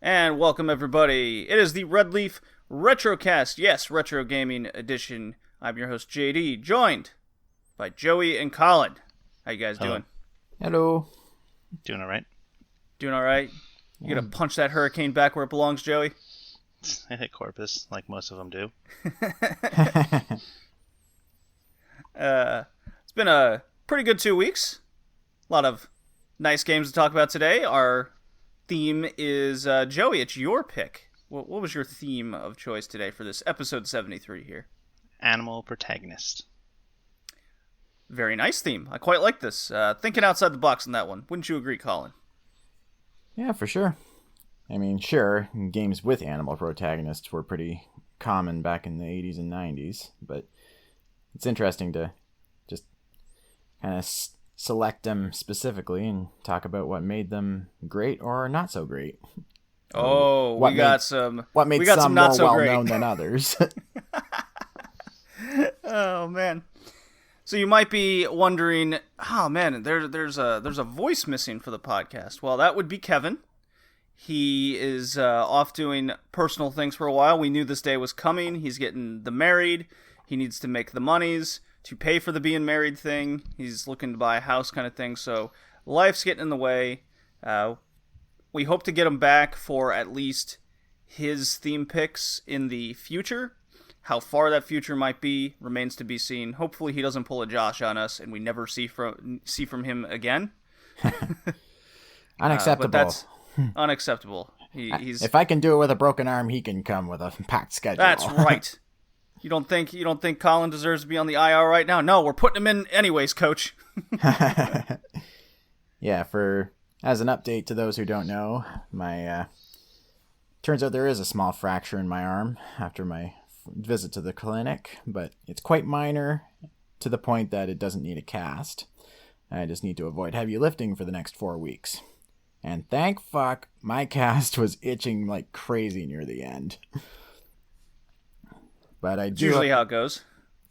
And welcome everybody. It is the Red Leaf Retrocast, yes, Retro Gaming Edition. I'm your host JD, joined by Joey and Colin. How you guys doing? Hello. Doing all right. Doing all right? You gonna punch that hurricane back where it belongs, Joey? I hit Corpus, like most of them do. It's been a pretty good 2 weeks. A lot of nice games to talk about today. Our theme is, Joey, it's your pick. What was your theme of choice today for this episode 73 here? Animal Protagonist. Very nice theme. I quite like this. Thinking outside the box on that one. Wouldn't you agree, Colin? Yeah, for sure. I mean, sure, games with animal protagonists were pretty common back in the 80s and 90s, but it's interesting to just kind of select them specifically and talk about what made them great or not so great. Oh, what made some more well-known than others. Oh, man. So you might be wondering, oh, man, there's a voice missing for the podcast. Well, that would be Kevin. He is off doing personal things for a while. We knew this day was coming. He's getting married. He needs to make the monies to pay for the being married thing. He's looking to buy a house kind of thing. So life's getting in the way. We hope to get him back for at least his theme picks in the future. How far that future might be remains to be seen. Hopefully he doesn't pull a Josh on us and we never see from him again. Unacceptable. But that's unacceptable. He's if I can do it with a broken arm, he can come with a packed schedule. That's right. You don't think Colin deserves to be on the IR right now? No, we're putting him in anyways, coach. Yeah, as an update to those who don't know, my turns out there is a small fracture in my arm after my visit to the clinic, but it's quite minor to the point that it doesn't need a cast. I just need to avoid heavy lifting for the next 4 weeks. And thank fuck, my cast was itching like crazy near the end. But I do usually how it goes.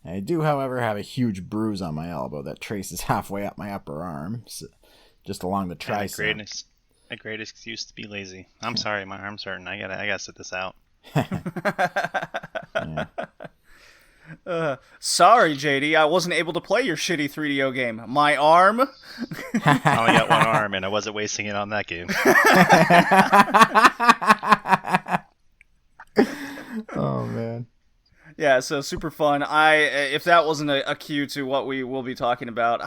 I do, however, have a huge bruise on my elbow that traces halfway up my upper arm, so just along the tricep. A great excuse to be lazy. I'm sorry, my arm's hurting. I gotta sit this out. Yeah. Sorry, JD, I wasn't able to play your shitty 3DO game. My arm. I only got one arm, and I wasn't wasting it on that game. Oh man. Yeah, so super fun. If that wasn't a cue to what we will be talking about,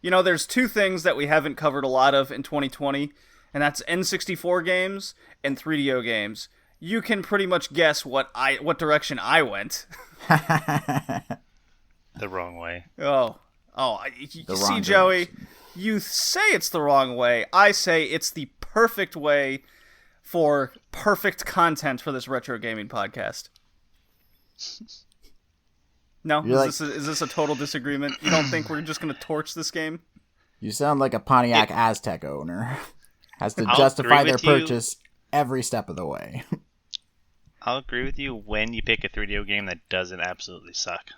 there's two things that we haven't covered a lot of in 2020, and that's N64 games and 3DO games. You can pretty much guess what direction I went. The wrong way. You see, Joey, direction. You say it's the wrong way. I say it's the perfect way for perfect content for this retro gaming podcast. No? Is this a total disagreement? You don't think we're just going to torch this game? You sound like a Pontiac Aztec owner. Has to justify their purchase every step of the way. I'll agree with you when you pick a 3DO game that doesn't absolutely suck.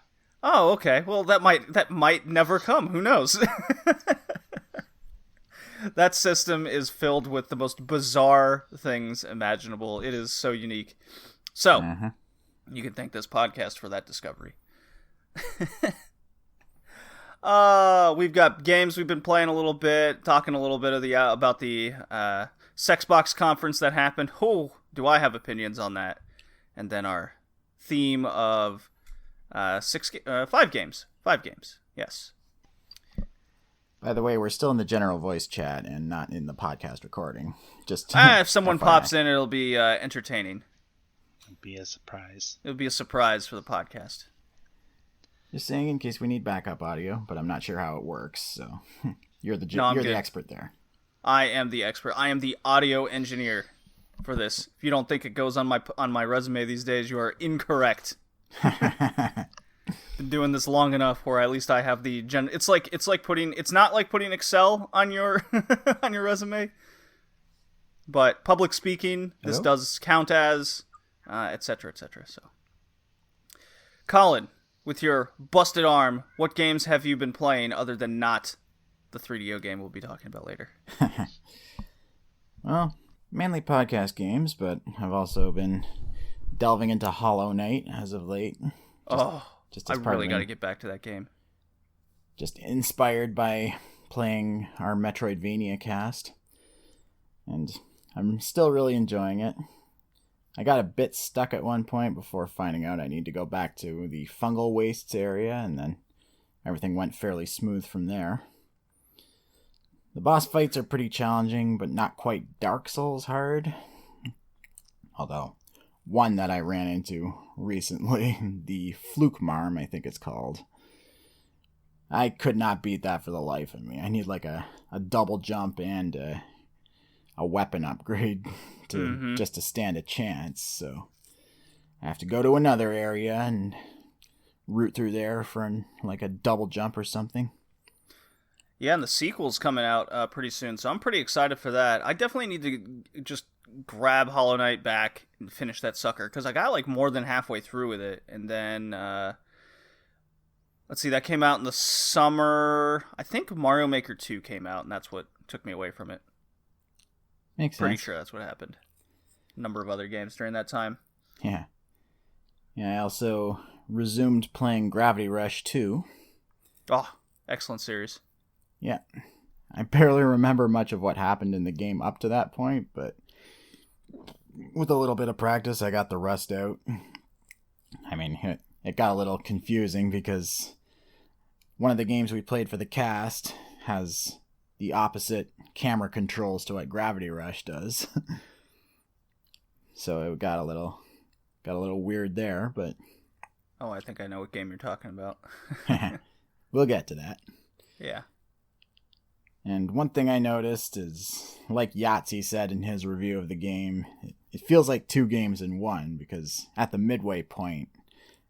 Oh, okay. Well, that might never come. Who knows? That system is filled with the most bizarre things imaginable. It is so unique. So, You can thank this podcast for that discovery. We've got games we've been playing a little bit, talking a little bit of about the Sexbox conference that happened. Oh, do I have opinions on that? And then our theme of 5 games. 5 games, yes. By the way, we're still in the general voice chat and not in the podcast recording. Just if someone pops in, it'll be entertaining. It'll be a surprise. It'll be a surprise for the podcast. Just saying in case we need backup audio, but I'm not sure how it works. So you're the expert there. I am the expert. I am the audio engineer for this. If you don't think it goes on my resume these days, you are incorrect. Been doing this long enough where at least I have the it's not like putting Excel on your on your resume, but public speaking, this does count as etc. So, Colin, with your busted arm, what games have you been playing other than not the 3DO game we'll be talking about later? Well, Mainly podcast games, but I've also been delving into Hollow Knight as of late. Just I as part really of got to get back to that game. Just inspired by playing our Metroidvania cast. And I'm still really enjoying it. I got a bit stuck at one point before finding out I need to go back to the fungal wastes area, and then everything went fairly smooth from there. The boss fights are pretty challenging, but not quite Dark Souls hard. Although, one that I ran into recently, the Fluke Marm, I think it's called. I could not beat that for the life of me. I need like a double jump and a weapon upgrade just to stand a chance. So I have to go to another area and root through there for like a double jump or something. Yeah, and the sequel's coming out pretty soon, so I'm pretty excited for that. I definitely need to just grab Hollow Knight back and finish that sucker, because I got like more than halfway through with it, and then let's see, that came out in the summer. I think Mario Maker 2 came out, and that's what took me away from it. Makes sense. Pretty sure that's what happened. A number of other games during that time. Yeah. I also resumed playing Gravity Rush 2. Oh, excellent series. Yeah. I barely remember much of what happened in the game up to that point, but with a little bit of practice, I got the rust out. I mean, it got a little confusing because one of the games we played for the cast has the opposite camera controls to what Gravity Rush does. So it got a little weird there, but oh, I think I know what game you're talking about. we'll get to that. Yeah. And one thing I noticed is, like Yahtzee said in his review of the game, it feels like two games in one, because at the midway point,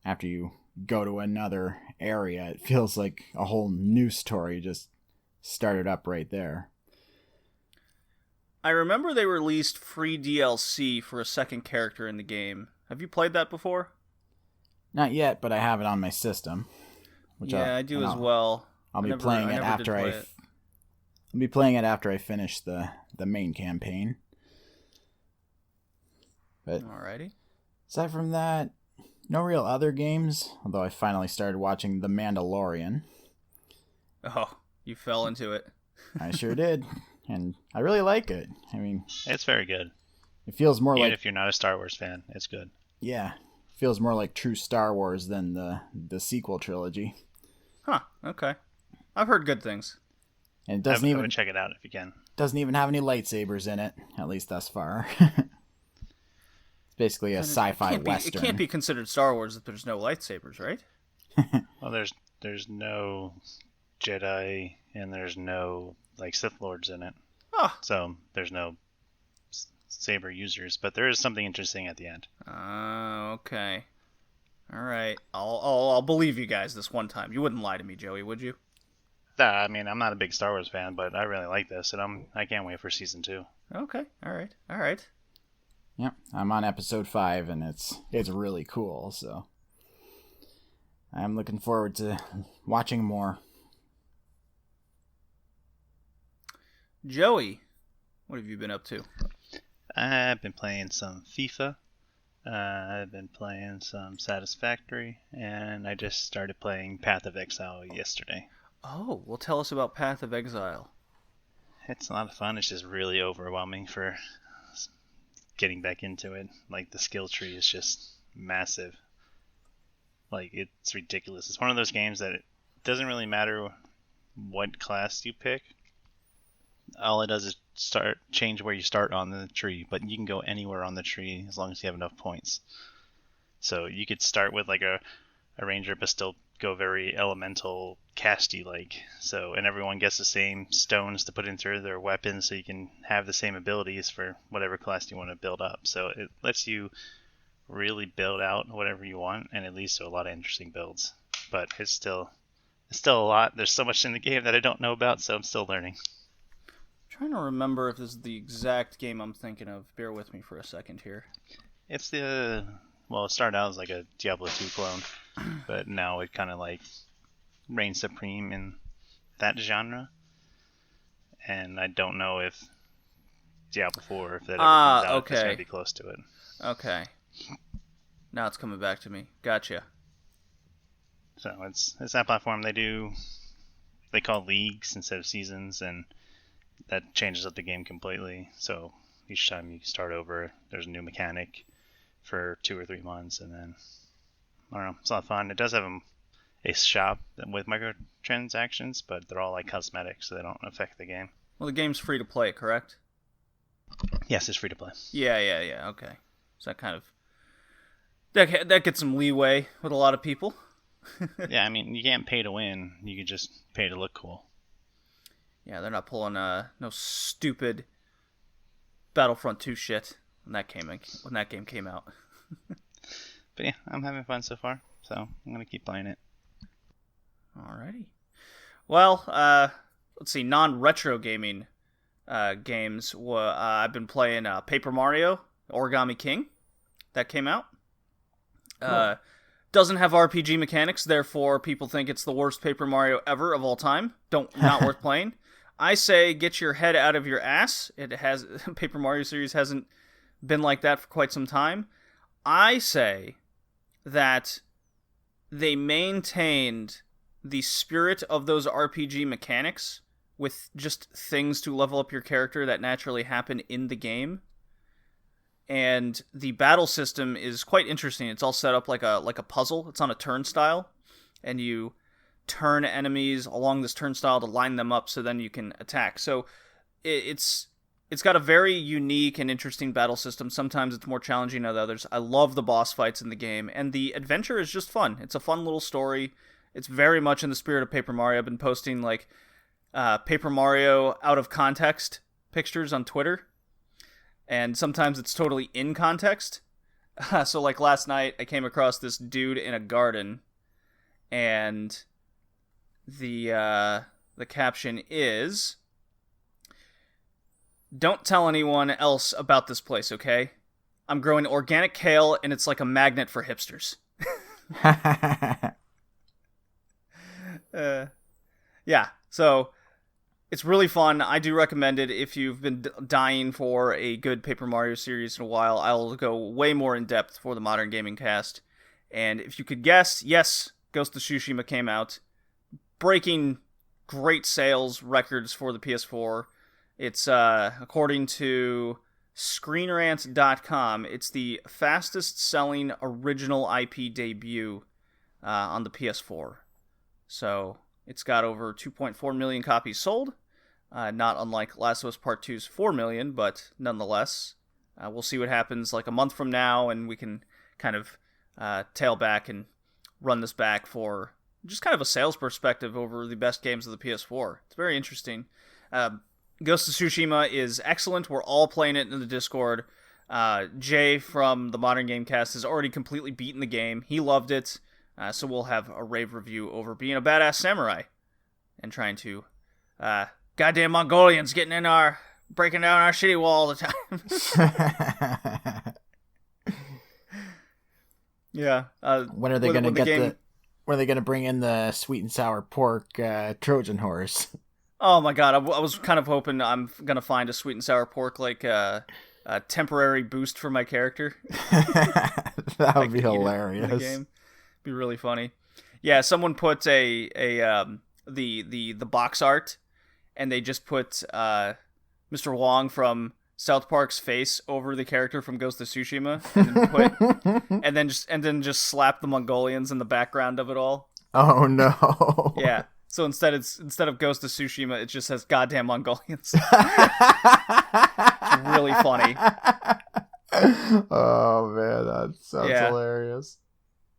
after you go to another area, it feels like a whole new story just started up right there. I remember they released free DLC for a second character in the game. Have you played that before? Not yet, but I have it on my system. I do as well. I'll be playing it after I'll be playing it after I finish the main campaign. But alrighty. Aside from that, no real other games, although I finally started watching The Mandalorian. Oh, you fell into it. I sure did. And I really like it. I mean, it's very good. It feels more Even like, if you're not a Star Wars fan, it's good. Yeah. It feels more like true Star Wars than the sequel trilogy. Huh, okay. I've heard good things. And it doesn't even check it out if you can. Doesn't even have any lightsabers in it, at least thus far. It's basically a sci-fi western. It can't be considered Star Wars if there's no lightsabers, right? Well, there's no Jedi and there's no like Sith Lords in it. Oh. So there's no saber users, but there is something interesting at the end. Okay. All right. I'll believe you guys this one time. You wouldn't lie to me, Joey, would you? I mean, I'm not a big Star Wars fan, but I really like this, and I can't wait for season 2. Okay. All right. Yeah, I'm on episode 5, and it's really cool. So I'm looking forward to watching more. Joey, what have you been up to? I've been playing some FIFA. I've been playing some Satisfactory, and I just started playing Path of Exile yesterday. Oh, well, tell us about Path of Exile. It's a lot of fun. It's just really overwhelming for getting back into it. Like, the skill tree is just massive. Like, it's ridiculous. It's one of those games that it doesn't really matter what class you pick. All it does is change where you start on the tree, but you can go anywhere on the tree as long as you have enough points. So you could start with like a ranger, but still go very elemental casty like. So, and everyone gets the same stones to put into their weapons, so you can have the same abilities for whatever class you want to build up. So it lets you really build out whatever you want, and it leads to a lot of interesting builds. But it's still a lot. There's so much in the game that I don't know about, so I'm still learning. Trying to remember if this is the exact game I'm thinking of. Bear with me for a second here. It's it started out as like a Diablo 2 clone, but now it kind of like reigns supreme in that genre. And I don't know if Diablo 4 if that ever comes out. Okay. It's going to be close to it. Okay. Now it's coming back to me. Gotcha. So it's that platform. They call leagues instead of seasons, and that changes up the game completely. So each time you start over, there's a new mechanic for 2 or 3 months, and then I don't know. It's a lot of fun. It does have a shop with microtransactions, but they're all like cosmetic, so they don't affect the game. Well, the game's free to play, correct? Yes, it's free to play. Yeah. Okay. So that kind of that gets some leeway with a lot of people. Yeah, I mean, you can't pay to win. You can just pay to look cool. Yeah, they're not pulling no stupid Battlefront 2 shit when that game came out. But yeah, I'm having fun so far, so I'm gonna keep playing it. Alrighty. Well, let's see, non-retro gaming games. I've been playing Paper Mario, Origami King. That came out. Cool. Doesn't have RPG mechanics, therefore people think it's the worst Paper Mario ever of all time. Not worth playing. I say get your head out of your ass. Paper Mario series hasn't been like that for quite some time. I say that they maintained the spirit of those RPG mechanics with just things to level up your character that naturally happen in the game. And the battle system is quite interesting. It's all set up like a puzzle. It's on a turnstile, and you turn enemies along this turnstile to line them up so then you can attack. So it's got a very unique and interesting battle system. Sometimes it's more challenging than others. I love the boss fights in the game, and the adventure is just fun. It's a fun little story. It's very much in the spirit of Paper Mario. I've been posting like Paper Mario out of context pictures on Twitter. And sometimes it's totally in context. So like last night, I came across this dude in a garden, and the caption is, "Don't tell anyone else about this place, okay? I'm growing organic kale, and it's like a magnet for hipsters." Yeah, so it's really fun. I do recommend it if you've been dying for a good Paper Mario series in a while. I'll go way more in depth for the Modern Gaming Cast. And if you could guess, yes, Ghost of Tsushima came out, breaking great sales records for the PS4. It's, according to ScreenRant.com, it's the fastest selling original IP debut on the PS4. So it's got over 2.4 million copies sold. Not unlike Last of Us Part 2's 4 million, but nonetheless, we'll see what happens like a month from now, and we can kind of tail back and run this back for just kind of a sales perspective over the best games of the PS4. It's very interesting. Ghost of Tsushima is excellent. We're all playing it in the Discord. Jay from the Modern Gamecast has already completely beaten the game. He loved it. So we'll have a rave review over being a badass samurai and trying to goddamn Mongolians breaking down our shitty wall all the time. Yeah. When are they going to when are they going to bring in the sweet and sour pork Trojan horse? Oh my god, I was kind of hoping I'm going to find a sweet and sour pork like a temporary boost for my character. That would be hilarious. In the game. Be really funny. Yeah, someone put the box art, and they just put Mr. Wong from South Park's face over the character from Ghost of Tsushima, and then just slap the Mongolians in the background of it all. Oh no. Yeah. So instead of Ghost of Tsushima, it just says goddamn Mongolians. It's really funny. Oh man, that sounds hilarious.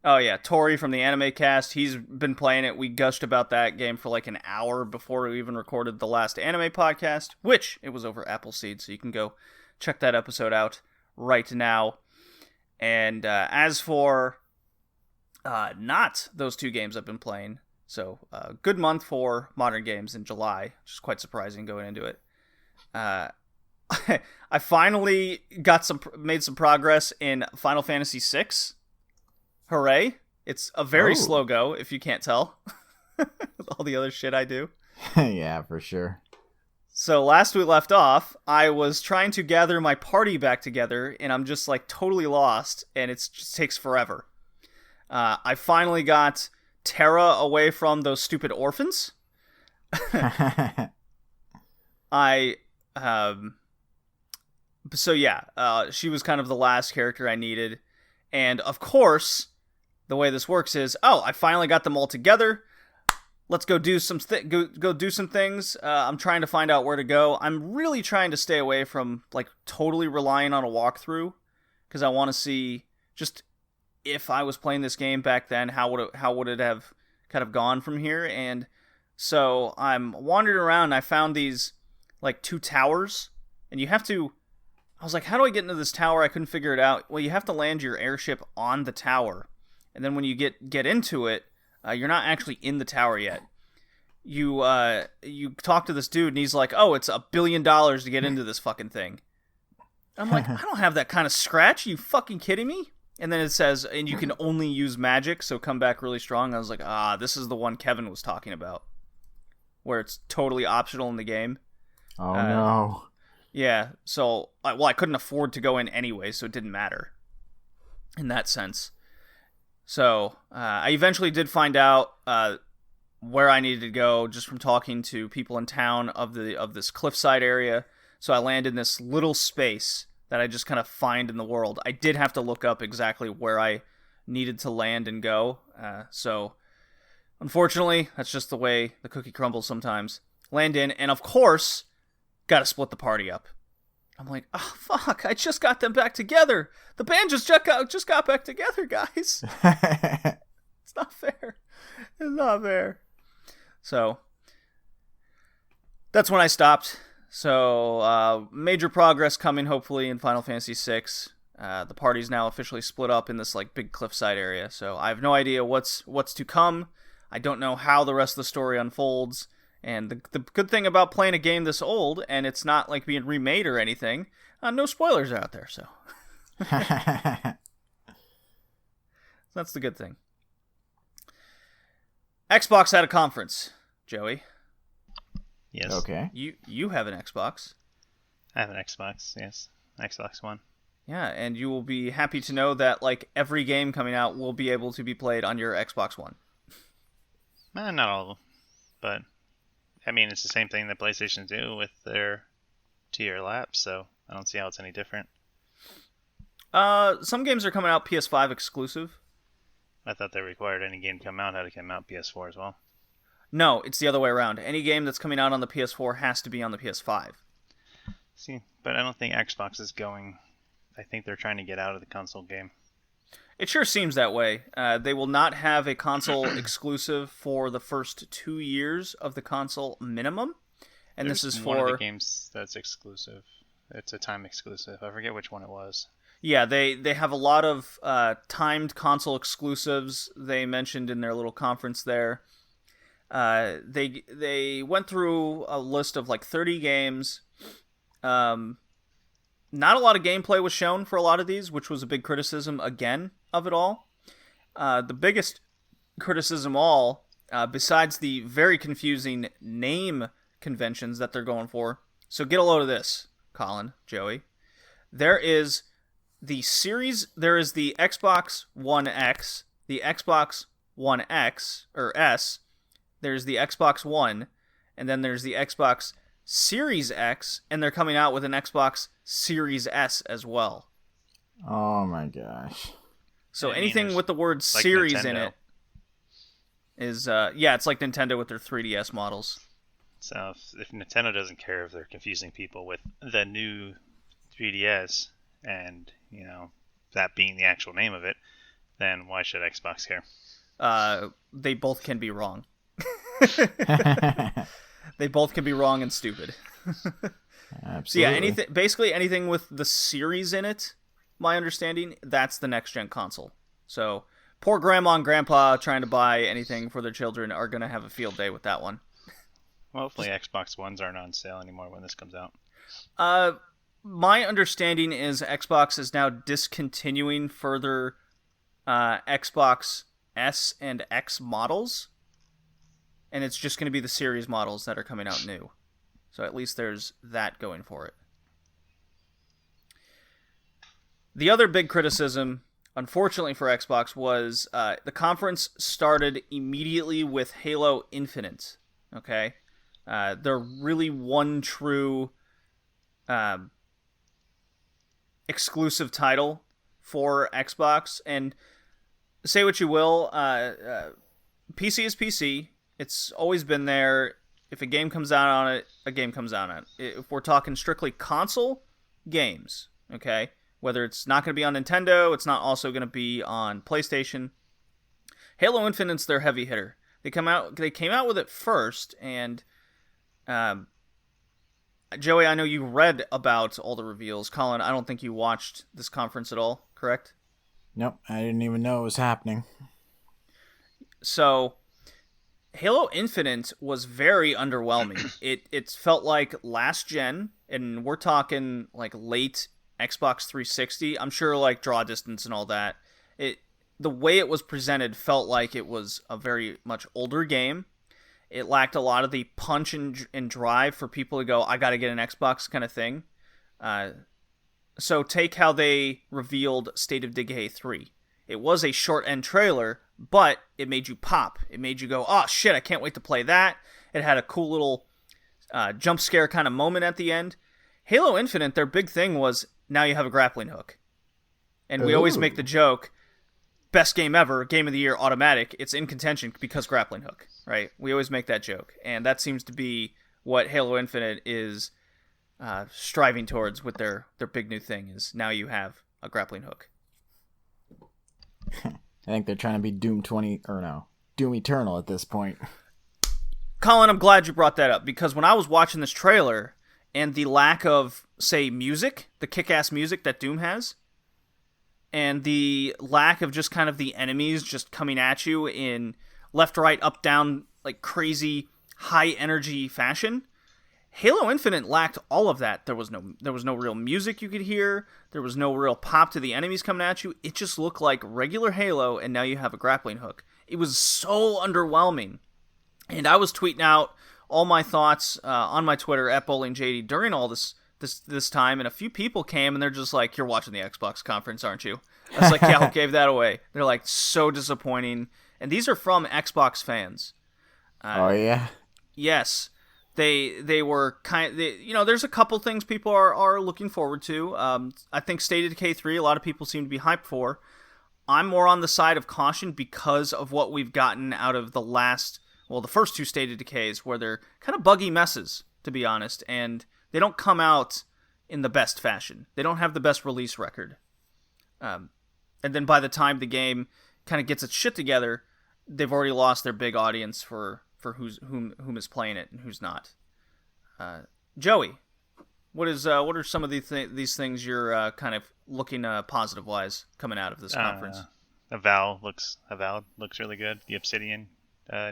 Oh yeah, Tori from the Anime Cast, he's been playing it. We gushed about that game for like an hour before we even recorded the last anime podcast, which it was over Appleseed, so you can go check that episode out right now. And as for not those two games I've been playing, so good month for modern games in July, which is quite surprising going into it. I finally made some progress in Final Fantasy VI. Hooray. It's a very slow go, if you can't tell. With all the other shit I do. Yeah, for sure. So last we left off, I was trying to gather my party back together, and I'm just like totally lost, and it just takes forever. I finally got Terra away from those stupid orphans. She was kind of the last character I needed. And of course, the way this works is, I finally got them all together. Let's go do some go do some things. I'm trying to find out where to go. I'm really trying to stay away from like totally relying on a walkthrough, because I want to see just if I was playing this game back then, how would it have kind of gone from here. And so I'm wandering around, and I found these like 2 towers, and you have to. I was like, how do I get into this tower? I couldn't figure it out. Well, you have to land your airship on the tower, and then when you get into it, you're not actually in the tower yet. You talk to this dude, and he's like, "Oh, it's $1 billion to get into this fucking thing." I'm like, I don't have that kind of scratch. Are you fucking kidding me? And then it says, and you can only use magic, so come back really strong. I was like, this is the one Kevin was talking about, where it's totally optional in the game. Oh no. Yeah, so, I couldn't afford to go in anyway, so it didn't matter in that sense. So, I eventually did find out where I needed to go just from talking to people in town of this cliffside area. So I landed in this little space that I just kind of find in the world. I did have to look up exactly where I needed to land and go. So, unfortunately, that's just the way the cookie crumbles sometimes. Land in, and of course, gotta split the party up. I'm like, fuck, I just got them back together. The band just got back together, guys. It's not fair. It's not fair. So, that's when I stopped. So, major progress coming, hopefully, in Final Fantasy VI. The party's now officially split up in this, like, big cliffside area. So, I have no idea what's to come. I don't know how the rest of the story unfolds. And the good thing about playing a game this old, and it's not like being remade or anything, no spoilers out there, so. That's the good thing. Xbox had a conference, Joey. Yes. Okay. You have an Xbox. I have an Xbox, yes. Xbox One. Yeah, and you will be happy to know that like every game coming out will be able to be played on your Xbox One. Not all of them, but I mean, it's the same thing that PlayStation do with their tier laps, so I don't see how it's any different. Some games are coming out PS5 exclusive. I thought they required any game to come out had to come out PS4 as well. No, it's the other way around. Any game that's coming out on the PS4 has to be on the PS5. See, but I don't think Xbox is going. I think they're trying to get out of the console game. It sure seems that way. They will not have a console exclusive for the first 2 years of the console minimum. And There's this is one for... of the games that's exclusive. It's a time exclusive. I forget which one it was. Yeah, they have a lot of timed console exclusives they mentioned in their little conference there. They went through a list of like 30 games. Not a lot of gameplay was shown for a lot of these, which was a big criticism, again, of it all. The biggest criticism besides the very confusing name conventions that they're going for. So get a load of this, Colin, Joey. There is the Xbox One X, the Xbox One X, or S, there's the Xbox One, and then there's the Xbox Series X, and they're coming out with an Xbox Series S as well. Oh my gosh. So anything with the word like series Nintendo in it is, it's like Nintendo with their 3DS models. So if Nintendo doesn't care if they're confusing people with the new 3DS and, that being the actual name of it, then why should Xbox care? They both can be wrong. They both can be wrong and stupid. Absolutely. So basically anything with the series in it, my understanding, that's the next gen console. So poor grandma and grandpa trying to buy anything for their children are going to have a field day with that one. Well, hopefully Xbox Ones aren't on sale anymore when this comes out. My understanding is Xbox is now discontinuing further Xbox S and X models, and it's just going to be the series models that are coming out new. So at least there's that going for it. The other big criticism, unfortunately for Xbox, was the conference started immediately with Halo Infinite. Okay? They're really one true exclusive title for Xbox. And say what you will, PC is PC. It's always been there. If a game comes out on it, a game comes out on it. If we're talking strictly console games, okay, whether it's not going to be on Nintendo, it's not also going to be on PlayStation. Halo Infinite's their heavy hitter. They came out with it first, and Joey, I know you read about all the reveals. Colin, I don't think you watched this conference at all, correct? Nope, I didn't even know it was happening. So, Halo Infinite was very underwhelming. It felt like last gen, and we're talking like late Xbox 360. I'm sure like draw distance and all that. The way it was presented felt like it was a very much older game. It lacked a lot of the punch and drive for people to go, I gotta get an Xbox kind of thing. So take how they revealed State of Decay 3. It was a short-end trailer, but it made you pop. It made you go, oh shit, I can't wait to play that. It had a cool little jump scare kind of moment at the end. Halo Infinite, their big thing was, now you have a grappling hook. And we always make the joke, best game ever, game of the year, automatic. It's in contention because grappling hook, right? We always make that joke. And that seems to be what Halo Infinite is striving towards with their big new thing, is now you have a grappling hook. I think they're trying to be Doom Eternal at this point. Colin, I'm glad you brought that up, because when I was watching this trailer and the lack of, say, music, the kick-ass music that Doom has, and the lack of just kind of the enemies just coming at you in left, right, up, down, like crazy high-energy fashion, Halo Infinite lacked all of that. There was no real music you could hear. There was no real pop to the enemies coming at you. It just looked like regular Halo, and now you have a grappling hook. It was so underwhelming. And I was tweeting out all my thoughts on my Twitter at BowlingJD during all this time, and a few people came, and they're just like, you're watching the Xbox conference, aren't you? I was like, yeah, who gave that away? They're like, so disappointing. And these are from Xbox fans. Oh, yeah? Yes. They were there's a couple things people are looking forward to. I think State of Decay 3, a lot of people seem to be hyped for. I'm more on the side of caution because of what we've gotten out of the first two State of Decays, where they're kind of buggy messes, to be honest, and they don't come out in the best fashion. They don't have the best release record. And then by the time the game kind of gets its shit together, they've already lost their big audience for whom is playing it and who's not. Joey, what are some of these things you're kind of looking positive wise coming out of this conference? Avowed looks really good. The Obsidian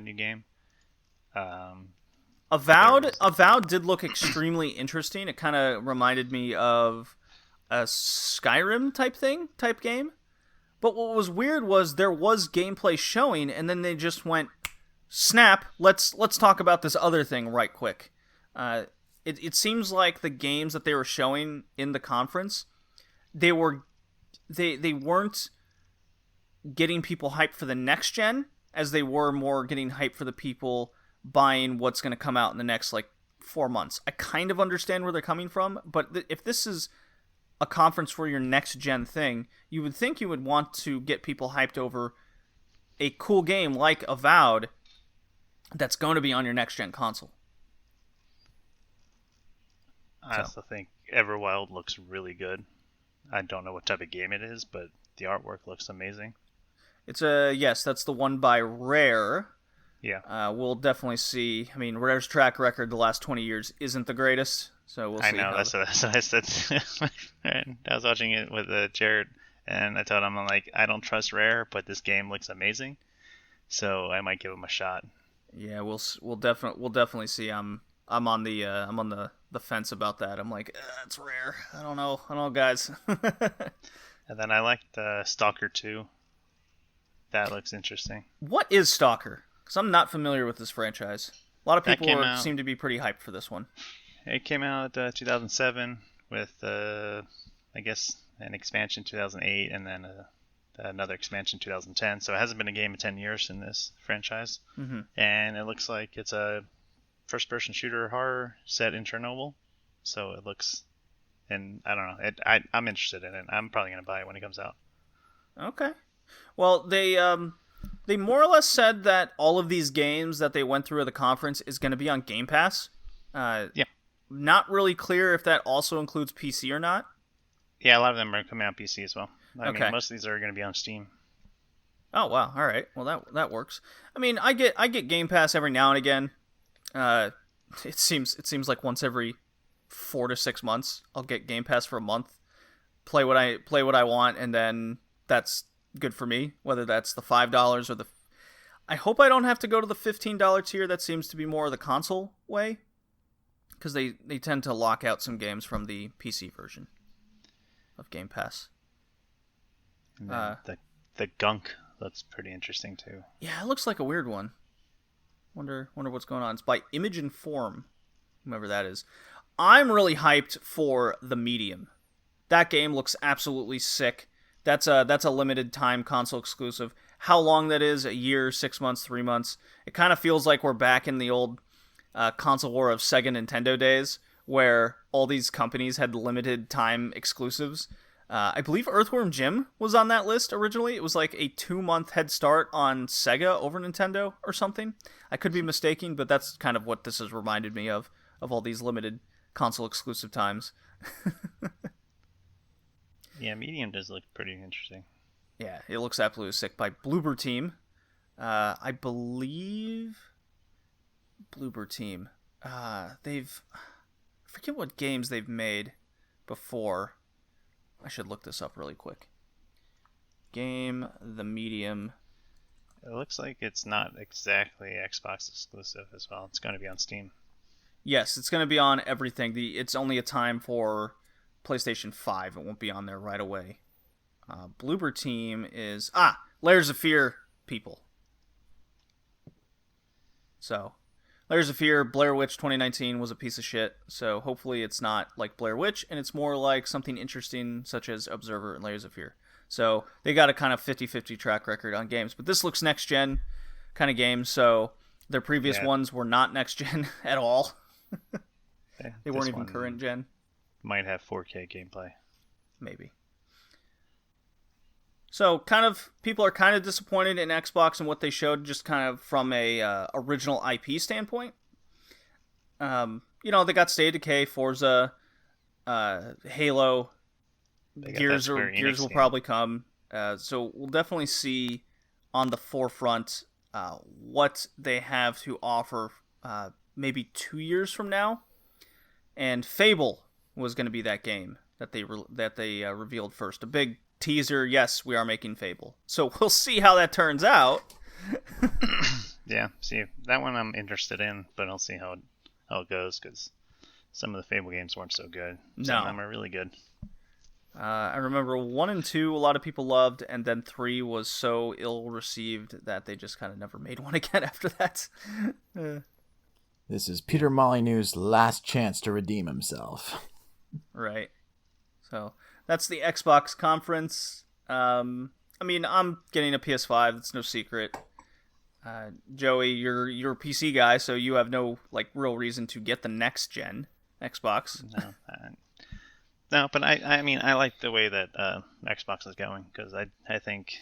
new game. Avowed did look extremely interesting. It kind of reminded me of a Skyrim type game. But what was weird was there was gameplay showing, and then they just went, snap, let's talk about this other thing right quick. It seems like the games that they were showing in the conference, they weren't getting people hyped for the next gen, as they were more getting hyped for the people buying what's going to come out in the next 4 months. I kind of understand where they're coming from, but if this is a conference for your next gen thing, you would think you would want to get people hyped over a cool game like Avowed that's going to be on your next gen console. I also think Everwild looks really good. I don't know what type of game it is, but the artwork looks amazing. Yes, that's the one by Rare. Yeah. We'll definitely see. I mean, Rare's track record the last 20 years isn't the greatest, so we'll see. I know, that's what I said to my friend. I was watching it with Jared, and I told him, I'm like, I don't trust Rare, but this game looks amazing, so I might give him a shot. Yeah, we'll definitely see. I'm on the fence about that. I'm like, it's Rare. I don't know, guys. And then I liked Stalker 2. That looks interesting. What is Stalker? Because I'm not familiar with this franchise. A lot of people seem to be pretty hyped for this one. It came out 2007 with, I guess, an expansion 2008 and then another expansion 2010. So it hasn't been a game in 10 years in this franchise. Mm-hmm. And it looks like it's a first-person shooter horror set in Chernobyl. So it looks, and I don't know, I'm interested in it. I'm probably going to buy it when it comes out. Okay. Well, they more or less said that all of these games that they went through at the conference is going to be on Game Pass. Yeah. Not really clear if that also includes PC or not. Yeah, a lot of them are coming out PC as well. I Okay. mean, most of these are going to be on Steam. Oh wow! All right. Well, that works. I mean, I get Game Pass every now and again. It seems like once every 4 to 6 months, I'll get Game Pass for a month, play what I want, and then that's good for me. Whether that's the $5 or the, I hope I don't have to go to the $15 tier. That seems to be more of the console way, because they tend to lock out some games from the PC version of Game Pass. And then the gunk looks pretty interesting too. Yeah, it looks like a weird one. Wonder what's going on. It's by Image and Form, whomever that is. I'm really hyped for The Medium. That game looks absolutely sick. That's a limited time console exclusive. How long that is? A year, 6 months, 3 months? It kind of feels like we're back in the old console war of Sega Nintendo days, where all these companies had limited time exclusives. I believe Earthworm Jim was on that list originally. It was like a 2-month head start on Sega over Nintendo or something. I could be mistaken, but that's kind of what this has reminded me of all these limited console exclusive times. Yeah, Medium does look pretty interesting. Yeah, it looks absolutely sick. By Bloober Team. I believe Bloober Team. I forget what games they've made before. I should look this up really quick. Game, The Medium. It looks like it's not exactly Xbox exclusive as well. It's going to be on Steam. Yes, it's going to be on everything. It's only a time for PlayStation 5. It won't be on there right away. Bloober Team is... Layers of Fear people. So, Layers of Fear, Blair Witch 2019 was a piece of shit. So, hopefully it's not like Blair Witch, and it's more like something interesting such as Observer and Layers of Fear. So, they got a kind of 50-50 track record on games. But this looks next-gen kind of game, so their previous ones were not next-gen at all. They weren't even current-gen. Might have 4K gameplay. Maybe. So, people are kind of disappointed in Xbox and what they showed, just kind of from a original IP standpoint. They got State of Decay, Forza, Halo, Gears will probably come. So we'll definitely see on the forefront what they have to offer maybe 2 years from now. And Fable was going to be that game that they revealed first. A big teaser. Yes, we are making Fable. So we'll see how that turns out. Yeah, see, that one I'm interested in, but I'll see how it goes, because some of the Fable games weren't so good. Some of them are really good. I remember 1 and 2 a lot of people loved, and then 3 was so ill-received that they just kind of never made one again after that. This is Peter Molyneux's last chance to redeem himself. Right. So, that's the Xbox conference. I'm getting a PS5, that's no secret. Joey, you're a PC guy, so you have no real reason to get the next gen Xbox. No, but I like the way that Xbox is going, because I think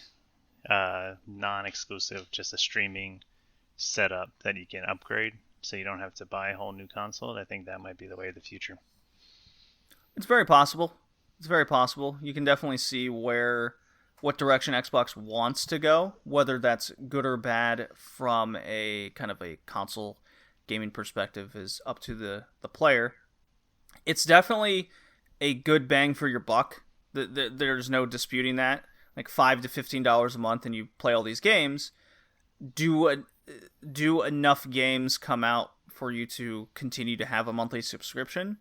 non-exclusive, just a streaming setup that you can upgrade, so you don't have to buy a whole new console. I think that might be the way of the future. It's very possible. You can definitely see what direction Xbox wants to go, whether that's good or bad from a kind of a console gaming perspective is up to the player. It's definitely a good bang for your buck. There's no disputing that. Like $5 to $15 a month, and you play all these games. Do enough games come out for you to continue to have a monthly subscription?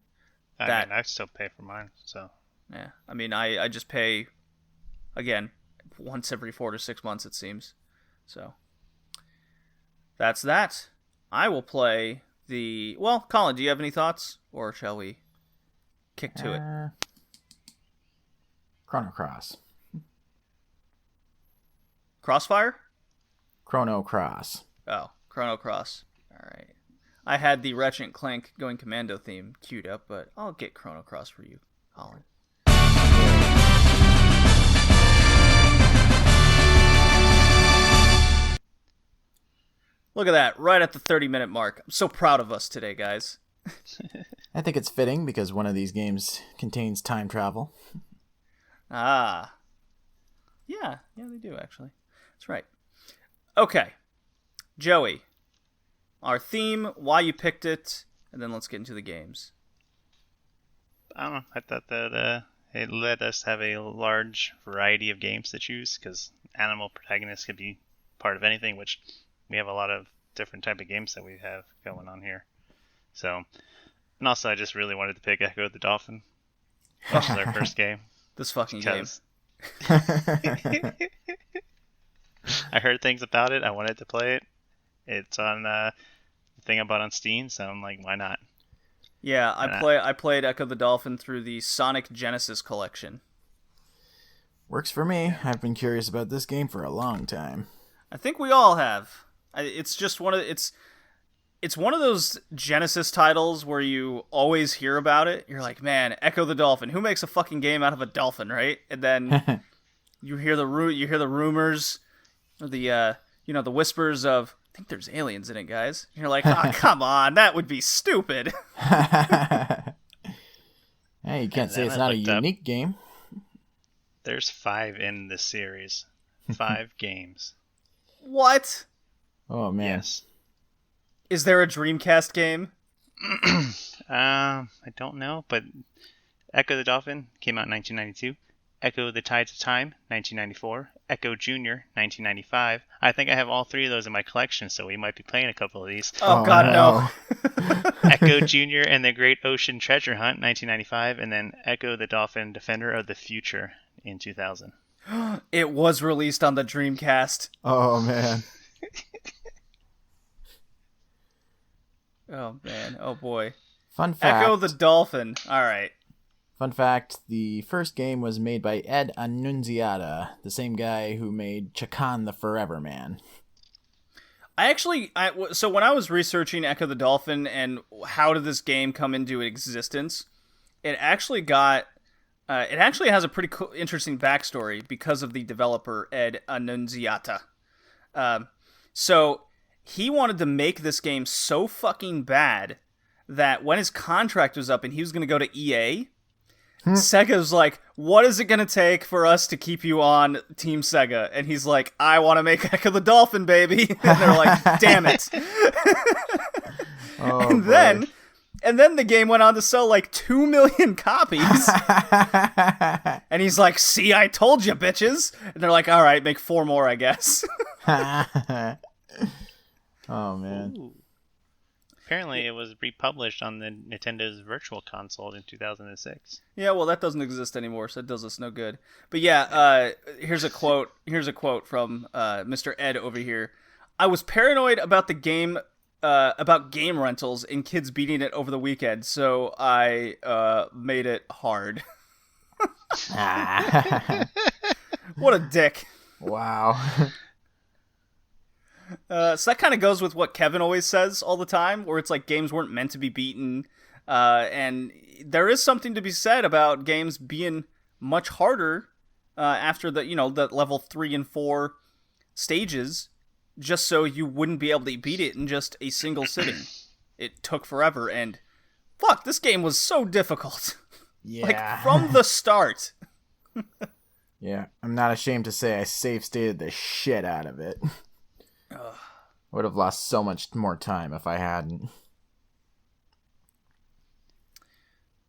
I still pay for mine, so. Yeah, I just pay, again, once every 4 to 6 months, it seems. So, that's that. I will play Well, Colin, do you have any thoughts? Or shall we kick to it? Chrono Cross. Crossfire? Chrono Cross. Oh, Chrono Cross. All right. I had the Ratchet and Clank Going Commando theme queued up, but I'll get Chrono Cross for you, Colin. Look at that, right at the 30-minute mark. I'm so proud of us today, guys. I think it's fitting because one of these games contains time travel. Ah. Yeah, they do, actually. That's right. Okay. Joey, our theme, why you picked it, and then let's get into the games. I don't know. I thought that it let us have a large variety of games to choose, because animal protagonists could be part of anything, which we have a lot of different type of games that we have going on here. So, and also I just really wanted to pick Ecco the Dolphin, which is our first game. This fucking game. I heard things about it. I wanted to play it. It's on the thing I bought on Steam, so I'm like, why not? Yeah, I played Ecco the Dolphin through the Sonic Genesis collection. Works for me. I've been curious about this game for a long time. I think we all have. It's just it's one of those Genesis titles where you always hear about it. You're like, man, Ecco the Dolphin. Who makes a fucking game out of a dolphin, right? And then you hear the rumors, the whispers of, I think there's aliens in it, guys. And you're like, oh, come on, that would be stupid. Hey, you can't say it's not a unique game. There's 5 in this series. 5 games. What? Oh, man. Yes. Is there a Dreamcast game? I don't know, but Ecco the Dolphin came out in 1992. Ecco the Tides of Time, 1994. Ecco Junior, 1995. I think I have all 3 of those in my collection, so we might be playing a couple of these. Oh God, no. Ecco Junior and the Great Ocean Treasure Hunt, 1995, and then Ecco the Dolphin Defender of the Future in 2000. It was released on the Dreamcast. Oh, man. Oh, man. Oh, boy. Fun fact. Ecco the Dolphin. All right. Fun fact, the first game was made by Ed Annunziata, the same guy who made Chakan the Forever Man. So when I was researching Ecco the Dolphin and how did this game come into existence, it actually has a pretty cool, interesting backstory because of the developer, Ed Annunziata. So he wanted to make this game so fucking bad that when his contract was up and he was going to go to EA, Sega was like, what is it going to take for us to keep you on Team Sega? And he's like, I want to make Ecco the Dolphin, baby. And they're like, damn it. And then the game went on to sell like 2 million copies. And he's like, see, I told you, bitches. And they're like, all right, make 4 more, I guess. Oh, man. Ooh. Apparently, it was republished on the Nintendo's Virtual Console in 2006. Yeah, well, that doesn't exist anymore, so it does us no good. But yeah, here's a quote. Here's a quote from Mr. Ed over here. I was paranoid about the game, about game rentals and kids beating it over the weekend, so I made it hard. What a dick. Wow. So that kind of goes with what Kevin always says all the time, where it's like games weren't meant to be beaten. And there is something to be said about games being much harder after the level 3 and 4 stages, just so you wouldn't be able to beat it in just a single sitting. It took forever, and fuck, this game was so difficult. Yeah. Like, from the start. Yeah, I'm not ashamed to say I save stated the shit out of it. Would have lost so much more time if I hadn't.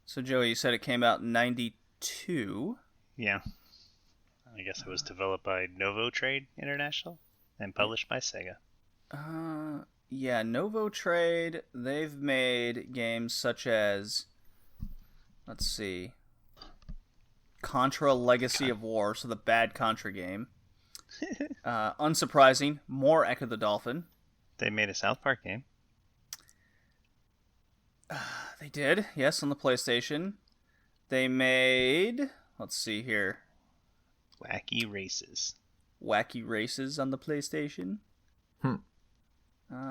So, Joey, you said it came out in 92. Yeah. I guess it was developed by Novo Trade International and published by Sega. Yeah, Novo Trade, they've made games such as, let's see, Contra Legacy of War, so the bad Contra game. Unsurprising, more Ecco the Dolphin. They made a South Park game. They did, yes, on the PlayStation. They made, let's see here, Wacky Races. Wacky Races on the PlayStation. Hmm.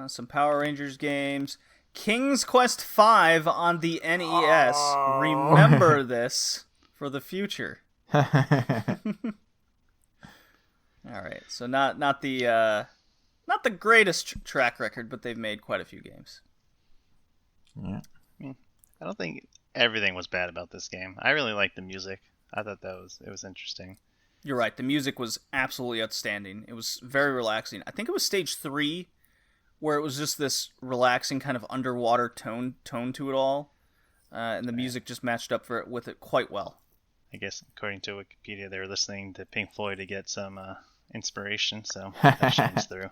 Some Power Rangers games. King's Quest V on the NES. Oh. Remember this for the future. All right, so not the greatest track record, but they've made quite a few games. Yeah. I don't think everything was bad about this game. I really liked the music. I thought it was interesting. You're right. The music was absolutely outstanding. It was very relaxing. I think it was stage 3 where it was just this relaxing kind of underwater tone to it all, and the music just matched up with it quite well. I guess according to Wikipedia, they were listening to Pink Floyd to get some inspiration, so that shines through.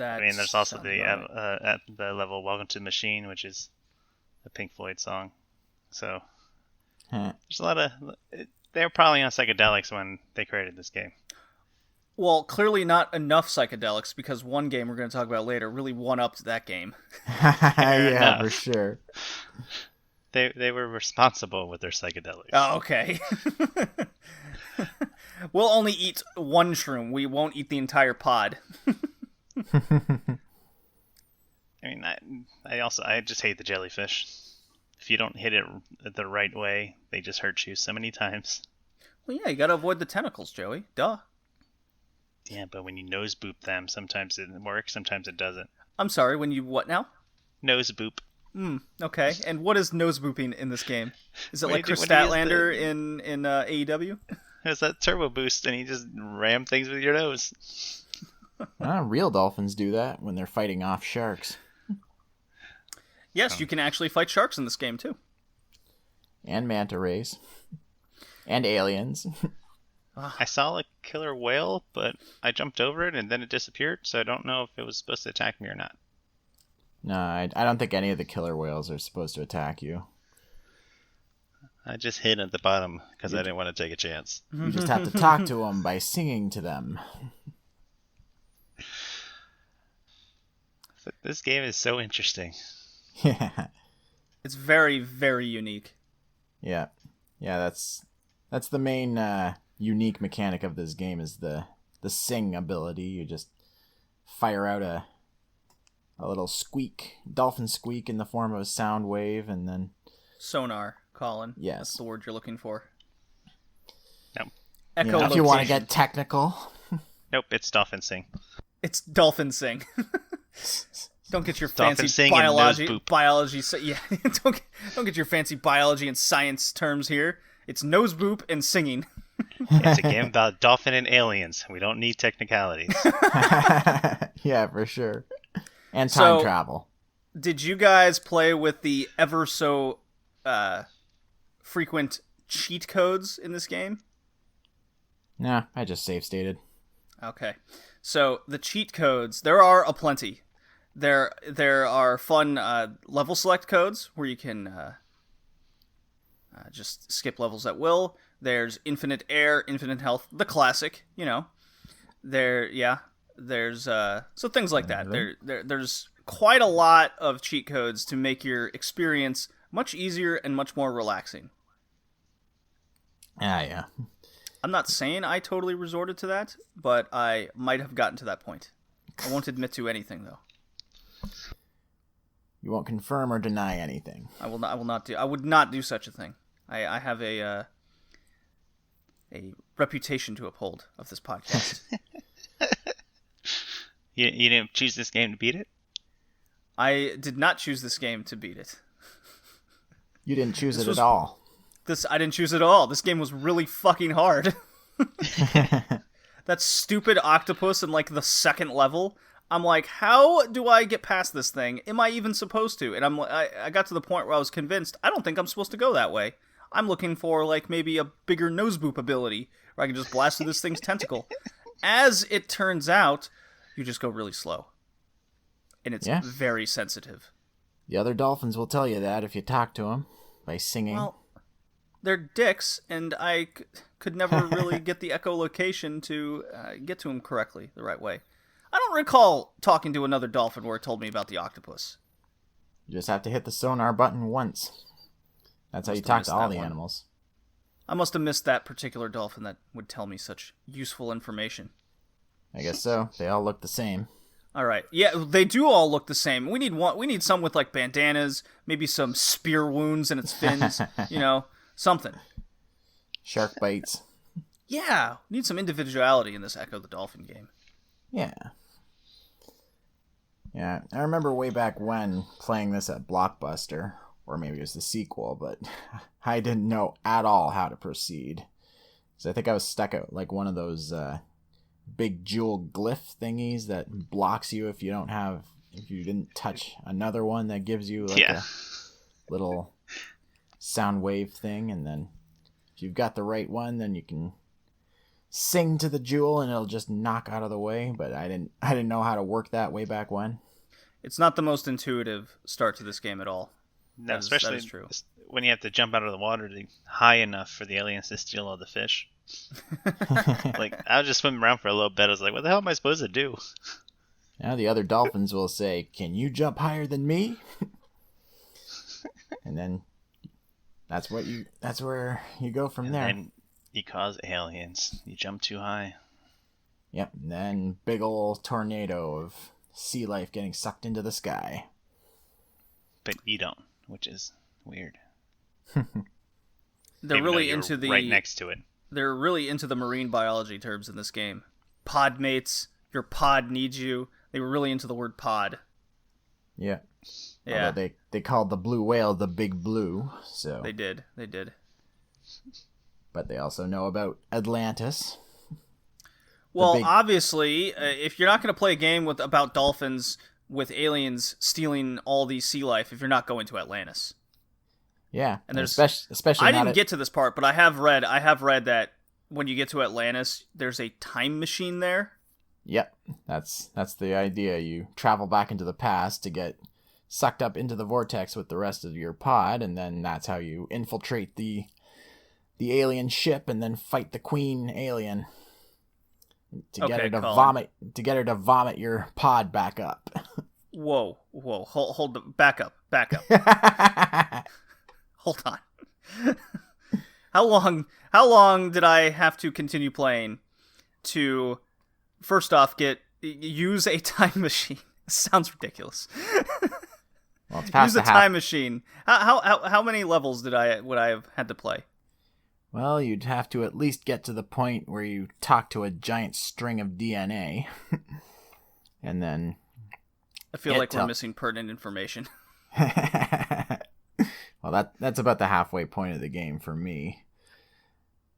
I mean, there's also at the level "Welcome to the Machine," which is a Pink Floyd song. So there's a lot of. They were probably on psychedelics when they created this game. Well, clearly not enough psychedelics, because one game we're going to talk about later really one-upped that game. Yeah, for sure. They were responsible with their psychedelics. Oh, okay. We'll only eat one shroom. We won't eat the entire pod. I mean, I just hate the jellyfish. If you don't hit it the right way, they just hurt you so many times. Well, yeah, you got to avoid the tentacles, Joey. Duh. Yeah, but when you nose boop them, sometimes it works, sometimes it doesn't. I'm sorry, when you what now? Nose boop. Okay. And what is nose booping in this game? Is it like Chris when Statlander in AEW? It's that turbo boost, and you just ram things with your nose. Real dolphins do that when they're fighting off sharks. Yes, you can actually fight sharks in this game, too. And manta rays. And aliens. I saw a killer whale, but I jumped over it and then it disappeared, so I don't know if it was supposed to attack me or not. No, I don't think any of the killer whales are supposed to attack you. I just hid at the bottom because I didn't want to take a chance. You just have to talk to them by singing to them. But this game is so interesting. Yeah. It's very, very unique. Yeah. Yeah, that's the main unique mechanic of this game is the sing ability. You just fire out a little squeak, dolphin squeak in the form of a sound wave, and then Sonar, Colin. Yes. That's the word you're looking for. Nope. Echolocation. If you want to get technical. Nope, it's dolphin sing. It's dolphin sing. Don't get your Dolphin fancy sing biology. and nose boop. Don't get your fancy biology and science terms here. It's nose boop and singing. It's a game about dolphin and aliens. We don't need technicalities. Yeah, for sure. And time travel. Did you guys play with the ever so frequent cheat codes in this game? Nah, I just save stated. Okay. So the cheat codes, there are aplenty. There are fun level select codes where you can just skip levels at will. There's infinite air, infinite health, the classic, you know. There's so things like that. There's quite a lot of cheat codes to make your experience much easier and much more relaxing. Yeah. I'm not saying I totally resorted to that, but I might have gotten to that point. I won't admit to anything though. You won't confirm or deny anything. I will not do. I would not do such a thing. I have a reputation to uphold of this podcast. You didn't choose this game to beat it? I did not choose this game to beat it. You didn't choose it at all. I didn't choose it at all. This game was really fucking hard. That stupid octopus in like the second level. I'm like, how do I get past this thing? Am I even supposed to? And I got to the point where I was convinced I don't think I'm supposed to go that way. I'm looking for like maybe a bigger nose boop ability where I can just blast through this thing's tentacle. As it turns out, you just go really slow. And it's very sensitive. The other dolphins will tell you that if you talk to them by singing. Well, they're dicks, and I could never really get the echolocation to get to them correctly the right way. I don't recall talking to another dolphin where it told me about the octopus. You just have to hit the sonar button once. That's how you talk to all the animals. I must have missed that particular dolphin that would tell me such useful information. I guess so. They all look the same. All right. Yeah, they do all look the same. We need some with like bandanas, maybe some spear wounds in its fins, something. Shark bites. Yeah, need some individuality in this Ecco the Dolphin game. Yeah. Yeah, I remember way back when playing this at Blockbuster, or maybe it was the sequel, but I didn't know at all how to proceed. So I think I was stuck at like one of those big jewel glyph thingies that blocks you if you didn't touch another one that gives you like a little sound wave thing, and then if you've got the right one, then you can sing to the jewel and it'll just knock out of the way. But I didn't know how to work that way back when. It's not the most intuitive start to this game at all. No, that is true. When you have to jump out of the water to high enough for the aliens to steal all the fish. Like, I was just swimming around for a little bit. I was like, what the hell am I supposed to do? Now the other dolphins will say, "Can you jump higher than me?" And then that's where you go from there. And you cause aliens. You jump too high. Yep, and then big ol' tornado of sea life getting sucked into the sky. But you don't, which is weird. They're Even really though into you're right next to it. They're really into the marine biology terms in this game. Pod mates, your pod needs you. They were really into the word pod. Yeah. Yeah. Although they called the blue whale the Big Blue, so They did. But they also know about Atlantis. Well, obviously, if you're not going to play a game about dolphins with aliens stealing all the sea life, if you're not going to Atlantis. Yeah, and there's especially. I didn't get to this part, but I have read that when you get to Atlantis, there's a time machine there. Yep, that's the idea. You travel back into the past to get sucked up into the vortex with the rest of your pod, and then that's how you infiltrate the alien ship and then fight the queen alien to get her to vomit your pod back up. Whoa, back up. Hold on. How long did I have to continue playing to first off use a time machine? Sounds ridiculous. Well, it's past use a time machine. How many levels would I have had to play? Well, you'd have to at least get to the point where you talk to a giant string of DNA. And then I feel like we're missing pertinent information. Well, that's about the halfway point of the game for me.